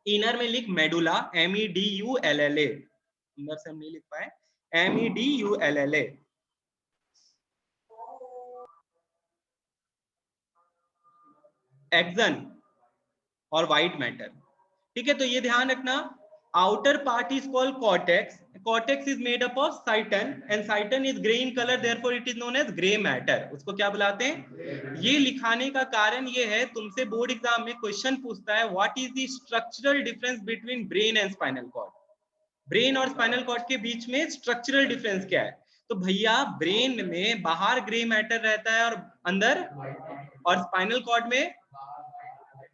इनर में लिख मेडुला, MEDULLA, अंदर से हम नहीं लिख पाए, MEDULLA। एक्सन और व्हाइट मैटर। ठीक है, तो ये ध्यान रखना, outer part is called cortex, cortex is made up of cyton and cyton is grey in colour, therefore it is known as grey matter. उसको क्या बुलाते हैं, ये लिखाने का कारण ये है, तुमसे बोर्ड एग्जाम में क्वेश्चन पूछता है what is the structural difference between brain and spinal cord. Brain और स्पाइनल कॉर्ड के बीच में स्ट्रक्चरल डिफरेंस क्या है। तो भैया ब्रेन में बाहर ग्रे मैटर रहता है और अंदर, और स्पाइनल कॉर्ड में,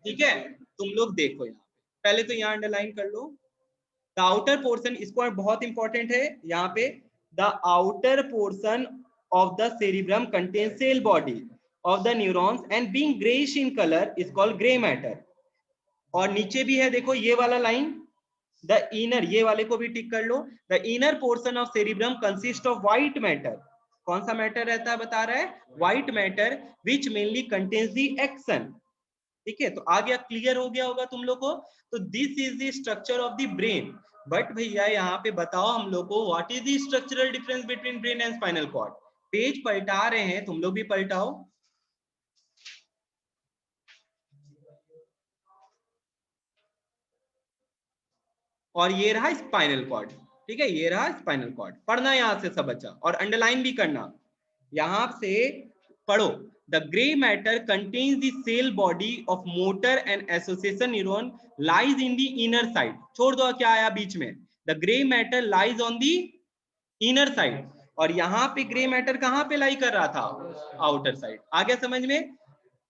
ठीक है, तुम लोग देखो यहाँ पहले तो यहाँ अंडरलाइन कर लो, द आउटर पोर्शन, इसको बहुत इंपॉर्टेंट है यहाँ पे, the outer portion of the cerebrum contain cell body of the neurons and being greyish in colour is called grey matter. और नीचे भी है देखो ये वाला लाइन, द इनर, ये वाले को भी टिक कर लो, the inner portion of cerebrum consist of white matter. कौन सा मैटर रहता है बता रहा है, white matter, which mainly contains the axon. ठीक है, तो आ गया, क्लियर हो गया होगा तुम लोग को। तो this is the structure of the brain. But भैया यहाँ पे बताओ हम लोग को, what is the structural difference between brain and spinal cord. Page पलटा रहे हैं, तुम लोग भी पलटाओ। और ये रहा स्पाइनल कॉर्ड, ठीक है, ये रहा स्पाइनल कॉर्ड। पढ़ना यहाँ से सब बच्चा, और अंडरलाइन भी करना। यहां से पढ़ो, the grey matter contains the cell body of motor and association neuron lies in the inner side. छोड़ दो क्या आया बीच में, the grey matter lies on the inner side. और यहाँ पे ग्रे मैटर कहाँ पे लाई कर रहा था, आउटर साइड। आ गया समझ में?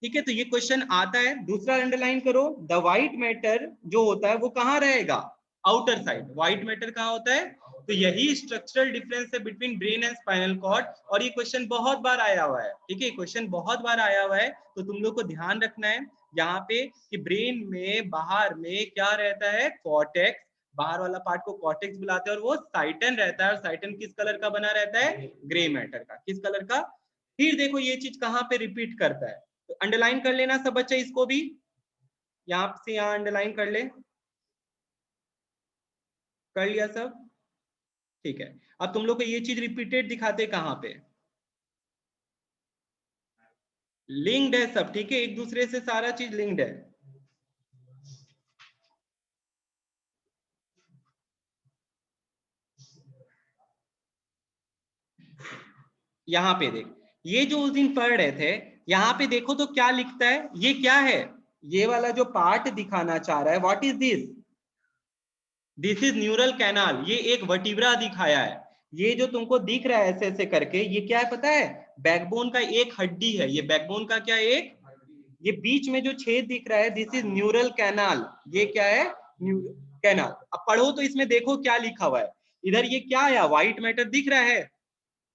ठीक है, तो ये क्वेश्चन आता है। दूसरा अंडरलाइन करो, द व्हाइट मैटर जो होता है वो कहाँ रहेगा, आउटर साइड। व्हाइट मैटर कहाँ होता है, तो यही स्ट्रक्चरल डिफरेंस है between brain and spinal cord. और ये क्वेश्चन बहुत बार आया हुआ है, ठीक है, क्वेश्चन बहुत बार आया हुआ है। तो तुम लोग को ध्यान रखना है यहाँ पे कि ब्रेन में बाहर में क्या रहता है, कॉर्टेक्स, बाहर वाला पार्ट को कॉर्टेक्स बुलाते हैं, और वो साइटन रहता है। और साइटन किस कलर का बना रहता है, ग्रे मैटर का। किस कलर का? फिर देखो ये चीज कहाँ पे रिपीट करता है, तो अंडरलाइन कर लेना सब बच्चा, इसको भी यहाँ से यहाँ अंडरलाइन कर ले। कर लिया सब? ठीक है। अब तुम लोग को ये चीज रिपीटेड दिखाते कहां पे, लिंक्ड है सब, ठीक है, एक दूसरे से सारा चीज लिंक्ड है। यहां पे देख, ये जो उस दिन पढ़ रहे थे, यहां पे देखो तो क्या लिखता है, ये क्या है, ये वाला जो पार्ट दिखाना चाह रहा है, what is this, this is neural canal. ये एक वर्टिब्रा दिखाया है। ये जो तुमको दिख रहा है ऐसे ऐसे करके, ये क्या है पता है, बैकबोन का एक हड्डी है। ये बैकबोन का क्या है, एक, ये बीच में जो छेद दिख रहा है, दिस इज न्यूरल कैनाल। ये क्या है, कैनाल। अब पढ़ो तो इसमें देखो क्या लिखा हुआ है। इधर ये क्या है, व्हाइट मैटर दिख रहा है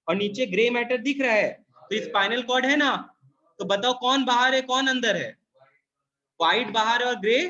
और नीचे ग्रे मैटर दिख रहा है। तो स्पाइनल कॉर्ड है ना, तो बताओ कौन बाहर है कौन अंदर है, व्हाइट बाहर है और ग्रे।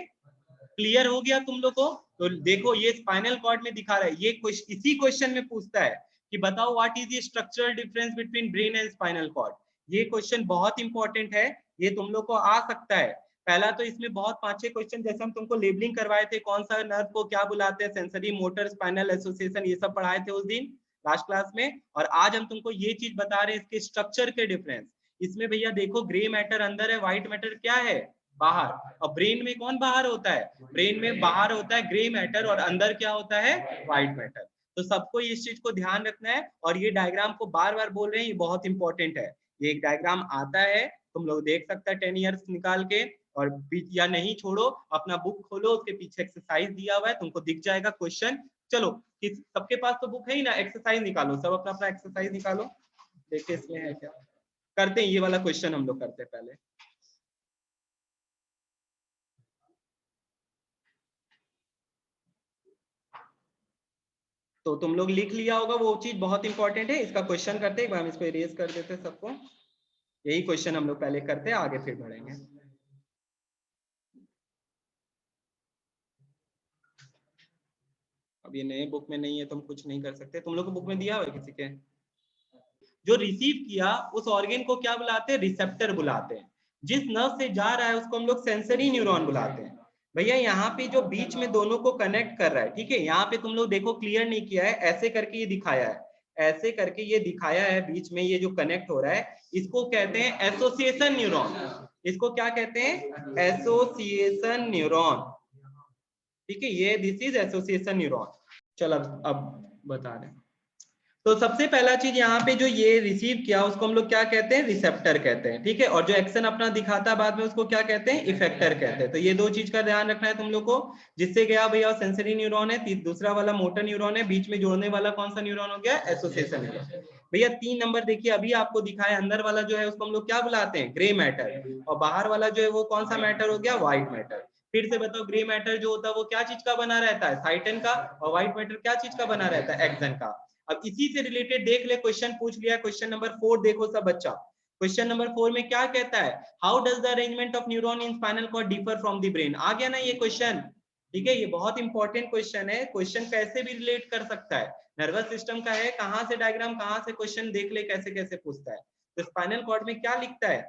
क्लियर हो गया तुम लोग को? तो देखो ये स्पाइनल कॉर्ड में दिखा रहा है। ये इसी क्वेश्चन में पूछता है कि बताओ what is the structural difference between brain and spinal cord. ये क्वेश्चन बहुत इंपॉर्टेंट है, ये तुम लोग को आ सकता है। पहला तो इसमें बहुत 5-6 क्वेश्चन, जैसे हम तुमको लेबलिंग करवाए थे, कौन सा नर्व को क्या बुलाते हैं, सेंसरी, मोटर, स्पाइनल एसोसिएशन, ये सब पढ़ाए थे उस दिन लास्ट क्लास में। और आज हम तुमको ये चीज बता रहे हैं इसके स्ट्रक्चर के डिफरेंस। इसमें भैया देखो ग्रे मैटर अंदर है, व्हाइट मैटर क्या है, बाहर। और ब्रेन में कौन बाहर होता है, ब्रेन में बाहर होता है ग्रे मैटर और अंदर क्या होता है, व्हाइट मैटर। तो सबको इस चीज को ध्यान रखना है। और ये डायग्राम को बार बार बोल रहे हैं, ये बहुत इंपॉर्टेंट है। ये एक डायग्राम आता है, तुम लोग देख सकते हैं 10 ईयर्स निकाल के, और या नहीं छोड़ो, अपना बुक खोलो, उसके पीछे एक्सरसाइज दिया हुआ है, तुमको दिख जाएगा क्वेश्चन। चलो सबके पास तो बुक है ही ना, एक्सरसाइज निकालो, सब अपना अपना एक्सरसाइज निकालो, देखिए इसमें है क्या। करते हैं ये वाला क्वेश्चन, हम लोग करते हैं पहले। तो तुम लोग लिख लिया होगा, वो चीज बहुत इंपॉर्टेंट है। इसका क्वेश्चन करते हैं, एक बार हम इसको इरेज कर देते हैं सबको। यही क्वेश्चन हम लोग पहले करते हैं, आगे फिर बढ़ेंगे। अब ये नए बुक में नहीं है तो हम कुछ नहीं कर सकते। तुम लोग को बुक में दिया हुआ है किसी के, जो रिसीव किया उस ऑर्गेन को क्या बुलाते हैं, रिसेप्टर बुलाते हैं। जिस नर्व से जा रहा है उसको हम लोग सेंसरी न्यूरॉन बुलाते हैं। भैया यहाँ पे जो बीच में दोनों को कनेक्ट कर रहा है, ठीक है, यहाँ पे तुम लोग देखो क्लियर नहीं किया है, ऐसे करके ये दिखाया है, ऐसे करके ये दिखाया है, बीच में ये जो कनेक्ट हो रहा है, इसको कहते हैं एसोसिएशन न्यूरॉन। इसको क्या कहते हैं, एसोसिएशन न्यूरॉन, ठीक है, ये दिस इज एसोसिएशन न्यूरॉन। चलो अब बता रहे हैं। तो सबसे पहला चीज यहाँ पे जो ये रिसीव किया उसको हम लोग क्या कहते हैं, रिसेप्टर कहते हैं, ठीक है। और जो एक्शन अपना दिखाता है बाद में उसको क्या कहते हैं, इफेक्टर कहते हैं। तो ये दो चीज का ध्यान रखना है तुम लोग को। जिससे गया भैया सेंसरी न्यूरॉन है, दूसरा वाला मोटर न्यूरॉन है, बीच में जोड़ने वाला कौन सा न्यूरॉन हो गया, एसोसिएशन न्यूरॉन। भैया 3 नंबर देखिए, अभी आपको दिखाया, अंदर वाला जो है उसको हम लोग क्या बुलाते हैं, ग्रे मैटर, और बाहर वाला जो है वो कौन सा मैटर हो गया, व्हाइट मैटर। फिर से बताओ, ग्रे मैटर जो होता है वो क्या चीज का बना रहता है, साइटन का, और व्हाइट मैटर क्या चीज का बना रहता है, एक्सन का। अब इसी से रिलेटेड देख ले, क्वेश्चन पूछ लिया, क्वेश्चन नंबर 4 देखो सब बच्चा। क्वेश्चन नंबर 4 में क्या कहता है, how does the arrangement of neuron in spinal cord differ from the brain. आ गया ना ये क्वेश्चन, ठीक है, ये बहुत इंपॉर्टेंट क्वेश्चन है। क्वेश्चन कैसे भी रिलेट कर सकता है, नर्वस सिस्टम का है, कहां से डायग्राम, कहां से क्वेश्चन, देख ले कैसे कैसे पूछता है। तो स्पाइनल कॉर्ड में क्या लिखता है,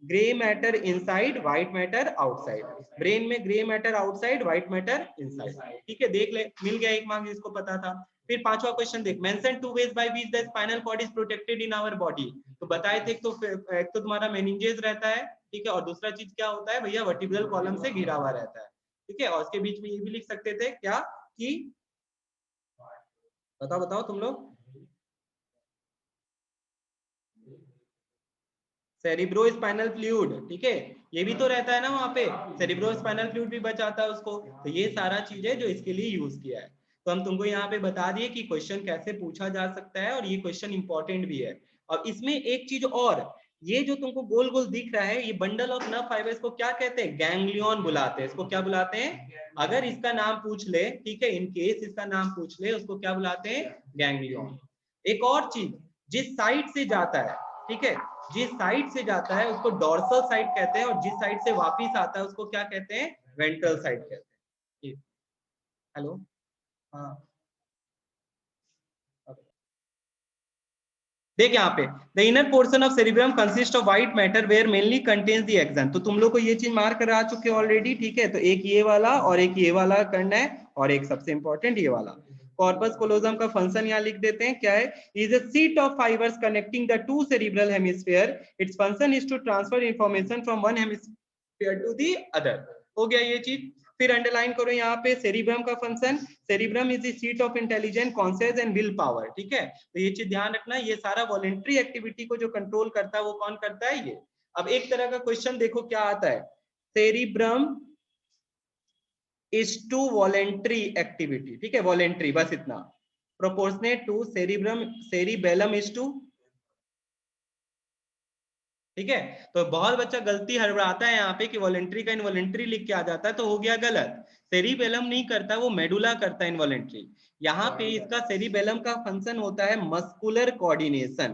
grey matter inside, white matter outside. Brain में grey matter outside, white matter inside, ठीक है, देख ले, मिल गया एक मार्क्स, जिसको पता था। फिर पांचवा क्वेश्चन देख, mention two ways by which the spinal cord is protected in our body. तो बताए थे, एक तो तुम्हारा मेनिंजेस रहता है, ठीक है, और दूसरा चीज क्या होता है भैया, वर्टिब्रल कॉलम से घिरा हुआ रहता है, ठीक है, और उसके बीच में ये भी लिख सकते थे क्या कि, बताओ बताओ तुम लोग, सेरिब्रो स्पाइनल फ्लूइड, ठीक है, ये भी तो रहता है ना वहां पे, सेरिब्रो स्पाइनल फ्लूइड भी बचाता है उसको। तो ये सारा चीज है जो इसके लिए यूज किया है। तो हम तुमको यहाँ पे बता दिए कि क्वेश्चन कैसे पूछा जा सकता है, और ये क्वेश्चन इंपॉर्टेंट भी है। और इसमें एक चीज और, ये जो तुमको गोल गोल दिख रहा है, ये बंडल ऑफ नर्व फाइबर्स को क्या कहते हैं, गैंग्लियन बुलाते हैं। इसको क्या बुलाते हैं, अगर इसका नाम पूछ ले, ठीक है, इन केस इसका नाम पूछ ले, उसको क्या बुलाते हैं, गैंग्लियन। एक और चीज, जिस साइड से जाता है, ठीक है, जिस साइड से जाता है उसको डोर्सल साइड कहते हैं, और जिस साइड से वापिस आता है उसको क्या कहते हैं, वेंट्रल साइड कहते हैं। हेलो, हाँ, देख यहाँ पे, the inner portion of cerebrum consist of white matter where mainly contains the axon. तो तुम लोग को ये चीज मार्क करा चुके ऑलरेडी, ठीक है, तो एक ये वाला और एक ये वाला करना है, और एक सबसे इंपॉर्टेंट ये वाला। कॉर्पस कोलोजम का फंक्शन यहाँ लिख देते हैं, क्या है, is a sheet of fibres connecting the two cerebral hemisphere, its function is to transfer information from one hemisphere to the other. हो गया ये चीज। फिर अंडरलाइन करो यहाँ पे, सेरिब्रम का function, cerebrum is the seat of intelligence, conscious and will power, ठीक है, तो ये चीज ध्यान रखना, ये सारा वॉलेंट्री एक्टिविटी को जो कंट्रोल करता है वो कौन करता है, ये। अब एक तरह का क्वेश्चन देखो क्या आता है, cerebrum is to voluntary activity, ठीक है, वॉलेंट्री, बस इतना, proportionate to cerebrum, cerebellum is to, ठीक है। तो बहुत बच्चा गलती हड़बड़ाता है यहाँ पे कि वॉलेंट्री का इनवॉलेंट्री लिख के आ जाता है, तो हो गया गलत। सेरिबेलम नहीं करता, वो मेडुला करता है इनवॉलेंट्री। यहाँ पे इसका सेरिबेलम का फंक्शन होता है मस्कुलर कोऑर्डिनेशन।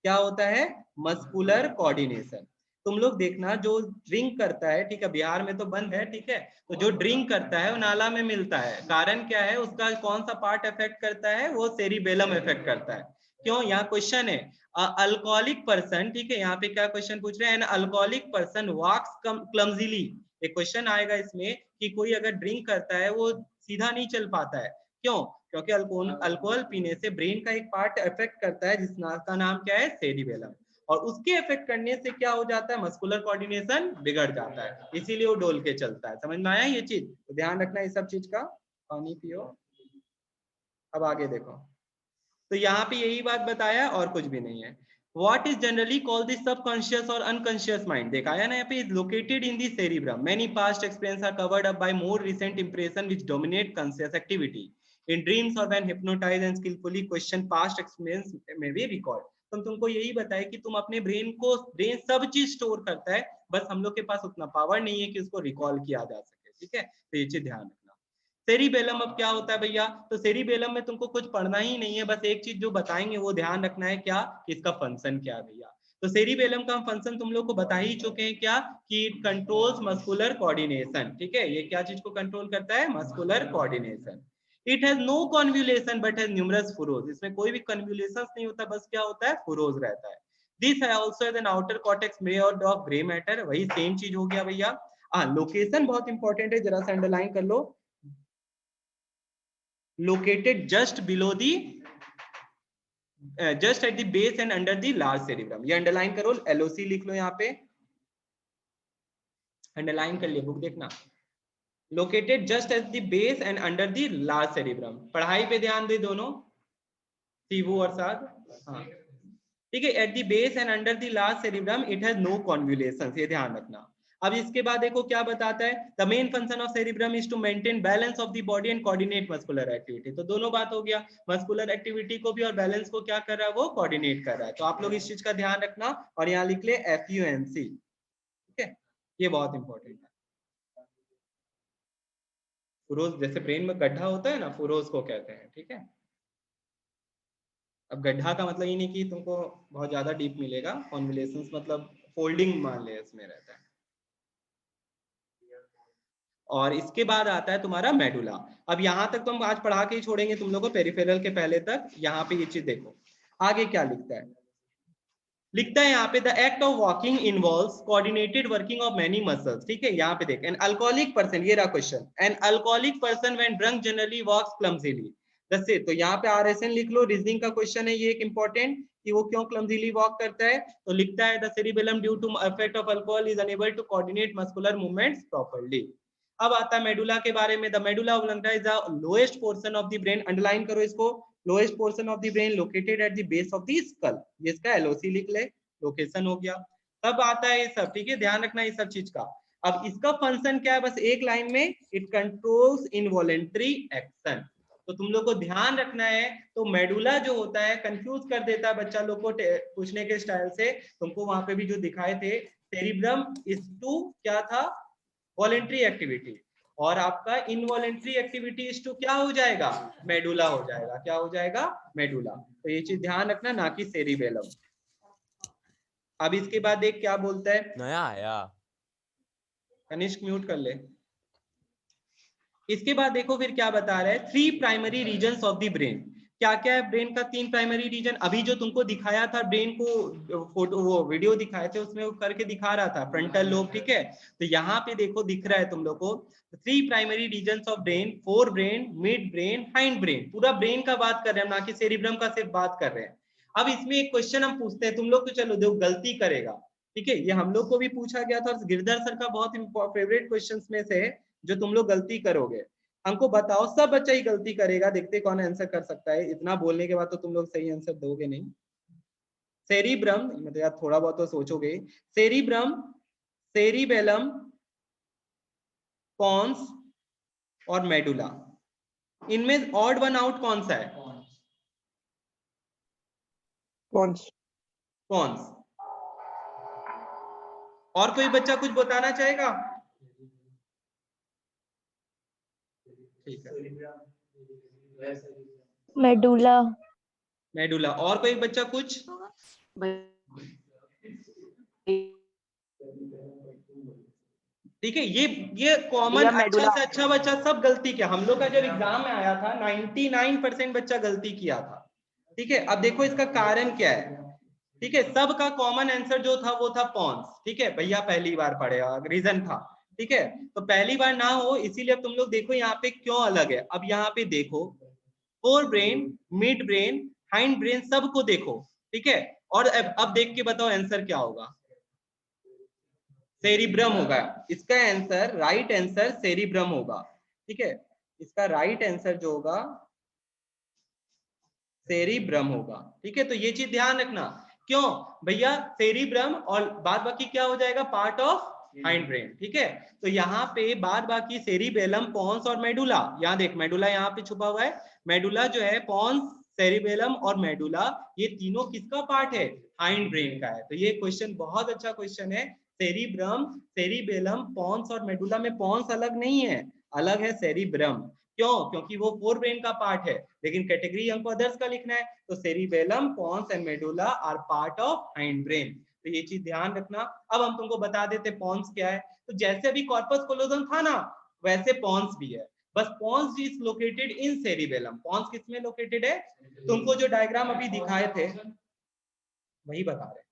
क्या होता है, मस्कुलर कोऑर्डिनेशन। तुम लोग देखना, जो ड्रिंक करता है, ठीक है, बिहार में तो बंद है, ठीक है, तो जो ड्रिंक करता है वो नाला में मिलता है, कारण क्या है, उसका कौन सा पार्ट इफेक्ट करता है, वो सेरिबेलम इफेक्ट करता है। क्यों, यहाँ क्वेश्चन है, अल्कोहलिक पर्सन, ठीक है, यहाँ पे क्या क्वेश्चन पूछ रहे हैं, एन अल्कोहलिक पर्सन वॉक्स क्लमजीली। एक क्वेश्चन आएगा इसमें कि कोई अगर ड्रिंक करता है वो सीधा नहीं चल पाता है, क्यों, क्योंकि अल्कोहल पीने से ब्रेन का एक पार्ट इफेक्ट करता है जिसका नाम क्या है, सेरिबेलम, और उसके इफेक्ट करने से क्या हो जाता है, मस्कुलर कोऑर्डिनेशन बिगड़ जाता है, इसीलिए वो डोल के चलता है। समझ में आया ये चीज, तो ध्यान रखना इस सब चीज का। पानी पियो। अब आगे देखो, तो यहाँ पे यही बात बताया और कुछ भी नहीं है। What is generally called the subconscious or unconscious mind? देखा है ना, यहाँ पे is located in the cerebrum. Many past experiences are covered up by more recent impression which dominate conscious activity. In dreams or when hypnotized and skillfully question past experience may be recalled. तो तुमको यही बताया कि तुम अपने brain सब चीज store करता है, बस हम लोग के पास उतना पावर नहीं है कि उसको रिकॉल किया जा सके, ठीक है, तो ये चीज ध्यान रखना। सेरिबेलम अब क्या होता है भैया, तो सेरिबेलम में तुमको कुछ पढ़ना ही नहीं है, बस एक चीज जो बताएंगे वो ध्यान रखना है, क्या, कि इसका फंक्शन क्या है भैया। तो सेरिबेलम का फंक्शन तुम लोग को बता ही चुके हैं, क्या, कि इट कंट्रोल्स मस्कुलर कोऑर्डिनेशन, ठीक है, ये क्या चीज को कंट्रोल करता है, muscular coordination. It has no convolution but has numerous furrows, इसमें कोई भी कन्वोल्यूशन नहीं होता, बस क्या होता है, फुरोज रहता है। दिस है also an outer cortex made of grey matter, वही सेम चीज हो गया भैया। लोकेशन बहुत इंपॉर्टेंट है, जरा सा अंडरलाइन कर लो, located just below the just at the base and under the large cerebrum। ये अंडरलाइन करो, LOC लिख लो, यहाँ पे अंडरलाइन कर लिया, बुक देखना, located just at the base and under the large cerebrum। पढ़ाई पे ध्यान दे दोनों, शिवू और साद, हाँ, ठीक है, at the base and under the large cerebrum it has no convolutions, ये ध्यान रखना। अब इसके बाद देखो क्या बताता है, the main function of cerebrum is to maintain balance of the body and coordinate muscular activity. तो दोनों बात हो गया, मस्कुलर एक्टिविटी को भी और बैलेंस को क्या कर रहा है, वो कोऑर्डिनेट कर रहा है। तो आप लोग इस चीज का ध्यान रखना, और यहाँ लिख ले FUNC, ठीक है, ये बहुत इंपॉर्टेंट है। फुरोज जैसे ब्रेन में गड्ढा होता है ना, फुरोज को कहते हैं, ठीक है। अब गड्ढा का मतलब ये नहीं कि तुमको बहुत ज्यादा डीप मिलेगा, कॉन्वोल्यूशंस मतलब फोल्डिंग मान ले इसमें रहता है। और इसके बाद आता है तुम्हारा मेडुला। अब यहाँ तक तो हम आज पढ़ा के ही छोड़ेंगे तुम लोग को, पेरिफेरल के पहले तक। यहाँ पे ये चीज देखो आगे क्या लिखता है, लिखता है यहाँ पे the act of walking involves coordinated working of many muscles, ठीक है। यहाँ पे देख एन अल्कोहलिक पर्सन, ये रहा question, an alcoholic person when drunk generally walks clumsily. दस तो यहाँ पे RSN लिख लो, रीजनिंग का क्वेश्चन है ये एक इंपॉर्टेंट, कि वो क्यों क्लमजीली वॉक करता है। तो लिखता है the cerebellum due to effect of alcohol is unable to coordinate muscular movements properly. अब आता है मेडुला के बारे में, the medulla oblongata is the lowest portion of the brain, underline करो इसको, lowest portion of the brain located at the base of the skull, ये इसका LOC लिख ले, लोकेशन हो गया। तब आता है ये सब, ठीक है, ध्यान रखना ये सब चीज का। अब इसका फंक्शन क्या है, बस एक लाइन में, इट कंट्रोल्स इनवॉलेंट्री एक्शन। तो तुम लोग को ध्यान रखना है, तो मेडुला जो होता है कंफ्यूज कर देता है बच्चा लोग को पूछने के स्टाइल से। तुमको वहां पे भी जो दिखाए थे, सेरिब्रम इज टू क्या था, वॉलेंट्री एक्टिविटी, और आपका इनवॉलेंट्री एक्टिविटी इज टू क्या हो जाएगा, मेडुला हो जाएगा। क्या हो जाएगा, मेडुला। तो ये चीज ध्यान रखना, ना कि सेरिबेलम। अब इसके बाद देख क्या बोलता है, नया आया, कनिष्क म्यूट कर ले। इसके बाद देखो फिर क्या बता रहा है, 3 primary regions of the brain. क्या क्या है ब्रेन का 3 प्राइमरी रीजन, अभी जो तुमको दिखाया था ब्रेन को फोटो, वो वीडियो दिखाए थे उसमें वो करके दिखा रहा था, फ्रंटल लोब, ठीक है। तो यहाँ पे देखो दिख रहा है तुम लोग को 3 primary regions of brain, forebrain, midbrain, hindbrain, पूरा ब्रेन का बात कर रहे हैं, ना कि सेरिब्रम का सिर्फ बात कर रहे हैं। अब इसमें एक क्वेश्चन हम पूछते हैं, तुम लोग तो चलो देखो गलती करेगा, ठीक है, ये हम लोग को भी पूछा गया था, गिरधर सर का बहुत फेवरेट क्वेश्चन में से है, जो तुम लोग गलती करोगे। हमको बताओ, सब बच्चा ही गलती करेगा, देखते कौन आंसर कर सकता है। इतना बोलने के बाद तो तुम लोग सही आंसर दोगे नहीं। सेरिब्रम मतलब यार थोड़ा बहुत तो सोचोगे, सेरिब्रम, सेरिबेलम, पॉन्स और मेडुला, इनमें ऑड वन आउट कौन सा है, पॉन्स। पॉन्स। और कोई बच्चा कुछ बताना चाहेगा, ठीक है, मेडुला। मेडुला। और कोई बच्चा कुछ, ठीक है, ये कॉमन, अच्छा से अच्छा बच्चा सब गलती किया। हम लोग का जब एग्जाम में आया था 99% बच्चा गलती किया था, ठीक है। अब देखो इसका कारण क्या है, ठीक है, सबका कॉमन आंसर जो था वो था पॉन्स, ठीक है। भैया पहली बार पढ़े, रीजन था, ठीक है, तो पहली बार ना हो इसीलिए। अब तुम लोग देखो यहाँ पे क्यों अलग है, अब यहाँ पे देखो fore brain, midbrain, hind brain, सबको देखो, ठीक है। और अब देख के बताओ आंसर क्या होगा, सेरिब्रम होगा इसका आंसर, राइट आंसर सेरिब्रम होगा, ठीक है। इसका राइट आंसर जो होगा सेरिब्रम होगा, ठीक है। तो ये चीज ध्यान रखना, क्यों भैया, सेरिब्रम और बाद बाकी क्या हो जाएगा, पार्ट ऑफ हाइंड ब्रेन, ठीक है। तो यहाँ पे बाद बाकी सेरिबेलम, पॉन्स और मेडुला, यहाँ देख मेडुला यहाँ पे छुपा हुआ है, मेडुला जो है, पॉन्स, सेरिबेलम और मेडुला, ये तीनों किसका पार्ट है, हाइंड ब्रेन का है। तो ये क्वेश्चन बहुत अच्छा क्वेश्चन है, सेरिब्रम, सेरिबेलम, पॉन्स और मेडुला में पॉन्स अलग नहीं है, अलग है सेरिब्रम। क्यों, क्योंकि वो फोर ब्रेन का पार्ट है, लेकिन कैटेगरी हमको अदर्स का लिखना है, तो cerebellum, pons and medulla are part of hindbrain. तो ये चीज ध्यान रखना। अब हम तुमको बता देते पॉन्स क्या है। तो जैसे अभी कॉर्पस कोलोजम था ना, वैसे पॉन्स भी है, बस pons is located in cerebellum. Pons किसमें लोकेटेड है, तुमको जो डायग्राम अभी दिखाए थे वही बता रहे,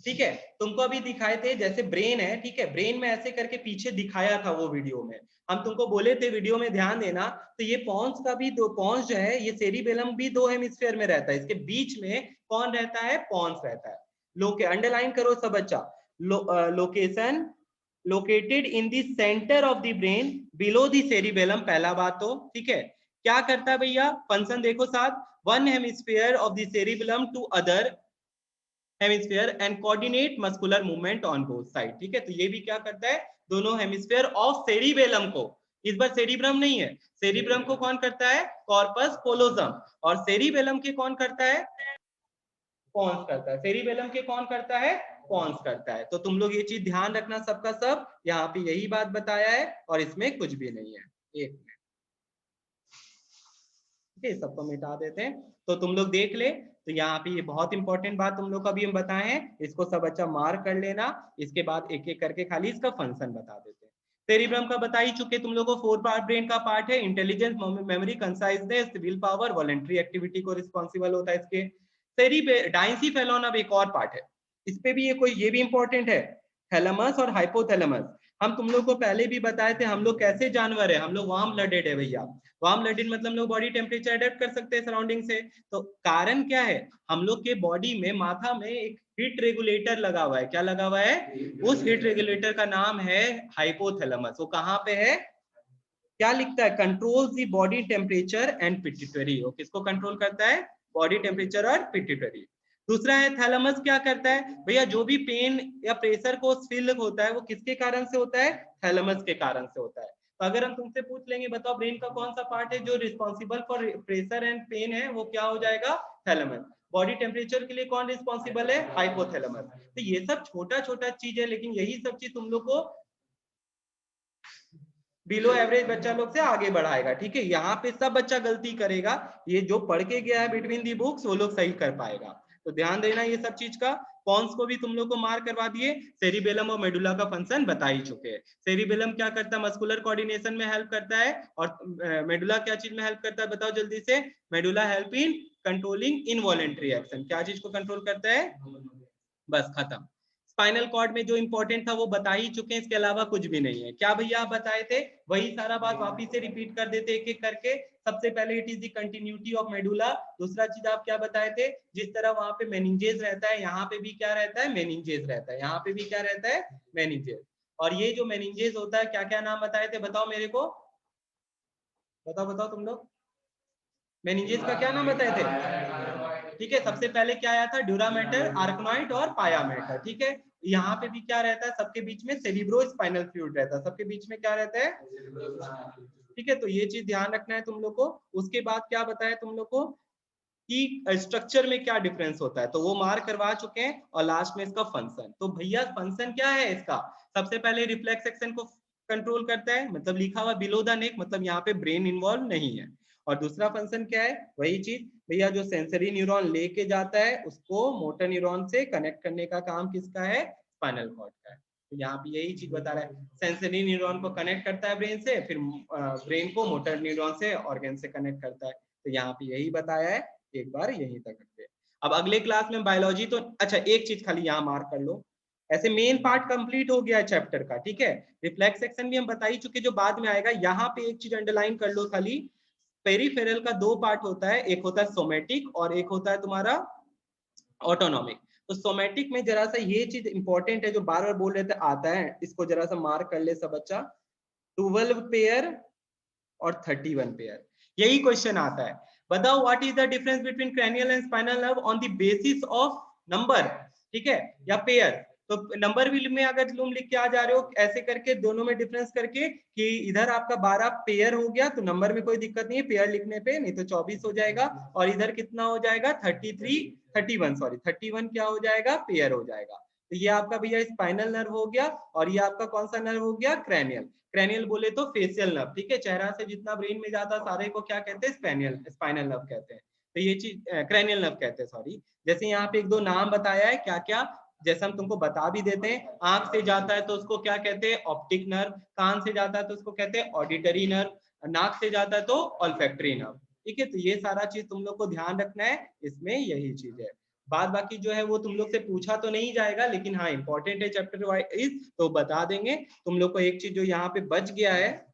ठीक है। तुमको अभी दिखाए थे जैसे ब्रेन है, ठीक है, ब्रेन में ऐसे करके पीछे दिखाया था वो वीडियो में, हम तुमको बोले थे वीडियो में ध्यान देना। तो ये पॉन्स का भी दो, पॉन्स जो है ये सेरिबेलम भी दो हेमिस्फीयर में रहता है, इसके बीच में कौन रहता है, पॉन्स रहता है। अंडरलाइन करो सब बच्चा, location located in the centre of the brain below the cerebellum, पहला बात तो, ठीक है। क्या करता है भैया, फंक्शन देखो साथ, one hemisphere of the cerebellum to other hemisphere and coordinate muscular movement on both side, ठीक है। तो ये भी क्या करता है, दोनों हेमिस्फीयर ऑफ सेरिबेलम को, इस बार सेरिब्रम नहीं है, सेरिब्रम को कौन करता है, कॉर्पस कोलोजम, और सेरिबेलम के कौन करता है, पॉन्स करता है, सेरिबेलम के कौन करता है, पॉन्स करता है। तो तुम लोग ये चीज ध्यान रखना सबका सब, यहाँ पे यही बात बताया है और इसमें कुछ भी नहीं है। एक मिनट, ठीक है, सबको मिटा देते हैं। तो तुम लोग देख ले, तो यहाँ पे ये बहुत इंपॉर्टेंट बात तुम लोग को अभी हम बताए हैं, इसको सब अच्छा मार्क कर लेना। इसके बाद एक एक करके खाली इसका फंक्शन बता देते हैं। सेरिब्रम का बता ही चुके तुम लोगों को, 4 पार्ट ब्रेन का पार्ट है, intelligence, memory, conciseness, will power, voluntary activity को रिस्पॉन्सिबल होता है इसके। डाइंसीफेलोन अब एक और पार्ट है, इस पे भी ये भी इंपॉर्टेंट है, थैलेमस और हाइपोथैलेमस। हम तुम लोग को पहले भी बताए थे, हम लोग कैसे जानवर है, हम लोग वार्म ब्लडेड है भैया। वार्म ब्लडेड मतलब लोग बॉडी टेम्परेचर अडेप्ट कर सकते हैं सराउंडिंग से। तो कारण क्या है, हम लोग के बॉडी में माथा में एक हीट रेगुलेटर लगा हुआ है। क्या लगा हुआ है? उस हीट रेगुलेटर का नाम है हाइपोथैलेमस। वो कहाँ पे है? क्या लिखता है? Controls the body temperature and pituitary. वो किसको कंट्रोल करता है? बॉडी टेम्परेचर और पिट्यूटरी। दूसरा है थैलेमस, क्या करता है भैया? जो भी पेन या प्रेशर को फील होता है वो किसके कारण से होता है? थैलेमस के कारण से होता है। तो अगर हम तुमसे पूछ लेंगे बताओ ब्रेन का कौन सा पार्ट है जो responsible for pressure and pain है, वो क्या हो जाएगा? थैलेमस। बॉडी टेम्परेचर के लिए कौन रिस्पॉन्सिबल है? हाइपोथैलेमस। तो ये सब छोटा छोटा चीज है, लेकिन यही सब चीज तुम लोग को बिलो एवरेज बच्चा लोग से आगे बढ़ाएगा। ठीक है, यहाँ पे सब बच्चा गलती करेगा, ये जो पढ़ के गया है बिटवीन दी बुक्स वो लोग सही कर पाएगा। तो ध्यान देना ये सब चीज का। पॉन्स को भी तुम लोग को मार्क करवा दिए। सेरिबेलम और मेडुला का फंक्शन बता ही चुके हैं। सेरिबेलम क्या करता है? मस्कुलर कोऑर्डिनेशन में हेल्प करता है। और मेडुला क्या चीज में हेल्प करता है बताओ जल्दी से? Medulla help in controlling involuntary action. क्या चीज को कंट्रोल करता है? बस खत्म। स्पाइनल कॉर्ड में जो इंपॉर्टेंट था वो बता ही चुके हैं, इसके अलावा कुछ भी नहीं है। क्या भैया आप बताए थे? वही सारा बात वापिस से रिपीट कर देते एक एक करके। सबसे पहले it is the continuity of medulla. दूसरा चीज आप क्या बताए थे? जिस तरह वहां पे मेनिंजेस रहता है, यहाँ पे भी क्या रहता है? मेनिंजेस रहता है। यहाँ पे भी क्या रहता है? मेनिंजेस। और ये जो मेनिंजेस होता है, क्या क्या नाम बताए थे बताओ मेरे को? बताओ बताओ तुम लोग, मेनिंजेस का क्या नाम बताए थे? ठीक है, सबसे पहले क्या आया था? ड्यूरामेटर, आर्कनॉइड और पायामेटर। ठीक है, यहाँ पे भी क्या रहता है? सबके बीच में सेरिब्रो स्पाइनल फ्लूइड रहता है। सबके बीच में क्या रहता है? ठीक है, तो ये चीज ध्यान रखना है तुम लोग को। उसके बाद क्या बताया तुम लोग को कि स्ट्रक्चर में क्या डिफरेंस होता है, तो वो मार्क करवा चुके हैं। और लास्ट में इसका फंक्शन। तो भैया फंक्शन क्या है इसका? सबसे पहले रिफ्लेक्स एक्शन को कंट्रोल करता है, मतलब लिखा हुआ बिलो द नेक, मतलब यहाँ पे ब्रेन इन्वॉल्व नहीं है। और दूसरा फंक्शन क्या है? वही चीज भैया, जो सेंसरी न्यूरॉन लेके जाता है उसको मोटर न्यूरॉन से कनेक्ट करने का काम किसका है? स्पाइनल कॉर्ड का है। तो यहाँ पे यही चीज बता रहा है, सेंसरी न्यूरॉन को कनेक्ट करता है ब्रेन से, फिर ब्रेन को मोटर न्यूरॉन से ऑर्गन से कनेक्ट करता है। तो यहाँ पे यही बताया है। एक बार यहीं तक रखते हैं। अब अगले क्लास में बायोलॉजी, तो अच्छा एक चीज खाली यहाँ मार्क कर लो, ऐसे मेन पार्ट कंप्लीट हो गया है चैप्टर का। ठीक है, रिफ्लेक्स सेक्शन भी हम बता ही चुके, जो बाद में आएगा। यहाँ पे एक चीज अंडरलाइन कर लो खाली, पेरिफेरल का 2 पार्ट होता है, एक होता है सोमेटिक और एक होता है तुम्हारा ऑटोनॉमिक। तो सोमेटिक में जरा सा ये चीज इंपॉर्टेंट है, जो बार बार बोल रहे थे आता है, इसको जरा सा मार्क कर ले सब बच्चा। 12 पेयर और 31 पेयर, यही क्वेश्चन आता है। बताओ what is the difference between cranial and spinal nerve on the basis of number. ठीक है, या पेयर। तो नंबर भी में अगर तुम लिख के आ जा रहे हो ऐसे करके, दोनों में डिफरेंस करके कि इधर आपका 12 पेयर हो गया तो नंबर में कोई दिक्कत नहीं है पेयर लिखने पे, नहीं तो 24 हो जाएगा। और इधर कितना हो जाएगा? 31 क्या हो जाएगा? पेयर हो जाएगा। तो ये आपका भैया स्पाइनल नर्व हो गया। और ये आपका कौन सा नर्व हो गया? क्रैनियल। क्रैनियल बोले तो फेशियल नर्व। ठीक है, चेहरा से जितना ब्रेन में जाता सारे को क्या कहते हैं? स्पाइनल नर्व कहते हैं। तो ये चीज क्रैनियल नर्व कहते हैं, सॉरी। जैसे यहाँ पे एक दो नाम बताया है, क्या क्या, जैसे हम तुमको बता भी देते हैं। आंख से जाता है तो उसको क्या कहते हैं? Optic nerve. कान से जाता है तो उसको कहते हैं ऑडिटरी नर्व। नाक से जाता है तो ऑल्फैक्टरी नर्व। ठीक है, तो ये सारा चीज तुम लोग को ध्यान रखना है, इसमें यही चीज है। बाद बाकी जो है वो तुम लोग से पूछा तो नहीं जाएगा, लेकिन हाँ इंपॉर्टेंट है चैप्टर वाइज, तो बता देंगे तुम लोग को। एक चीज जो यहाँ पे बच गया है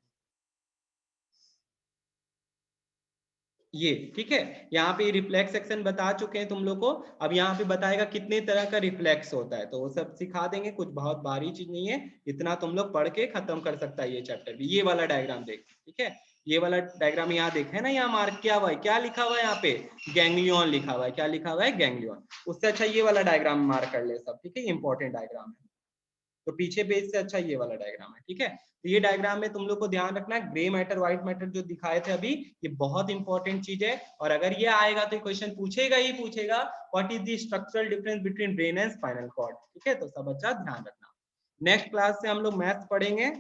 ये, ठीक है, यहाँ पे रिफ्लेक्स सेक्शन बता चुके हैं तुम लोग को। अब यहाँ पे बताएगा कितने तरह का रिफ्लेक्स होता है, तो वो सब सिखा देंगे। कुछ बहुत भारी चीज नहीं है, इतना तुम लोग पढ़ के खत्म कर सकता है ये चैप्टर भी। ये वाला डायग्राम देख, ठीक है, ये वाला डायग्राम यहाँ देखे ना, यहाँ मार्क किया हुआ है, क्या लिखा हुआ है यहाँ पे? गैंग्लियन लिखा हुआ है। क्या लिखा हुआ है? गैंग्लियन। उससे अच्छा ये वाला डायग्राम मार्क कर ले सब, ठीक है, इंपॉर्टेंट डायग्राम है। तो पीछे पेज से अच्छा ये वाला डायग्राम है। ठीक है, तो ये डायग्राम में तुम लोग को ध्यान रखना है, ग्रे मैटर व्हाइट मैटर जो दिखाए थे अभी, ये बहुत इंपॉर्टेंट चीज है। और अगर ये आएगा तो क्वेश्चन पूछेगा ही पूछेगा, what is the structural difference between brain and spinal cord. ठीक है, तो सब अच्छा ध्यान रखना। नेक्स्ट क्लास से हम लोग मैथ्स पढ़ेंगे।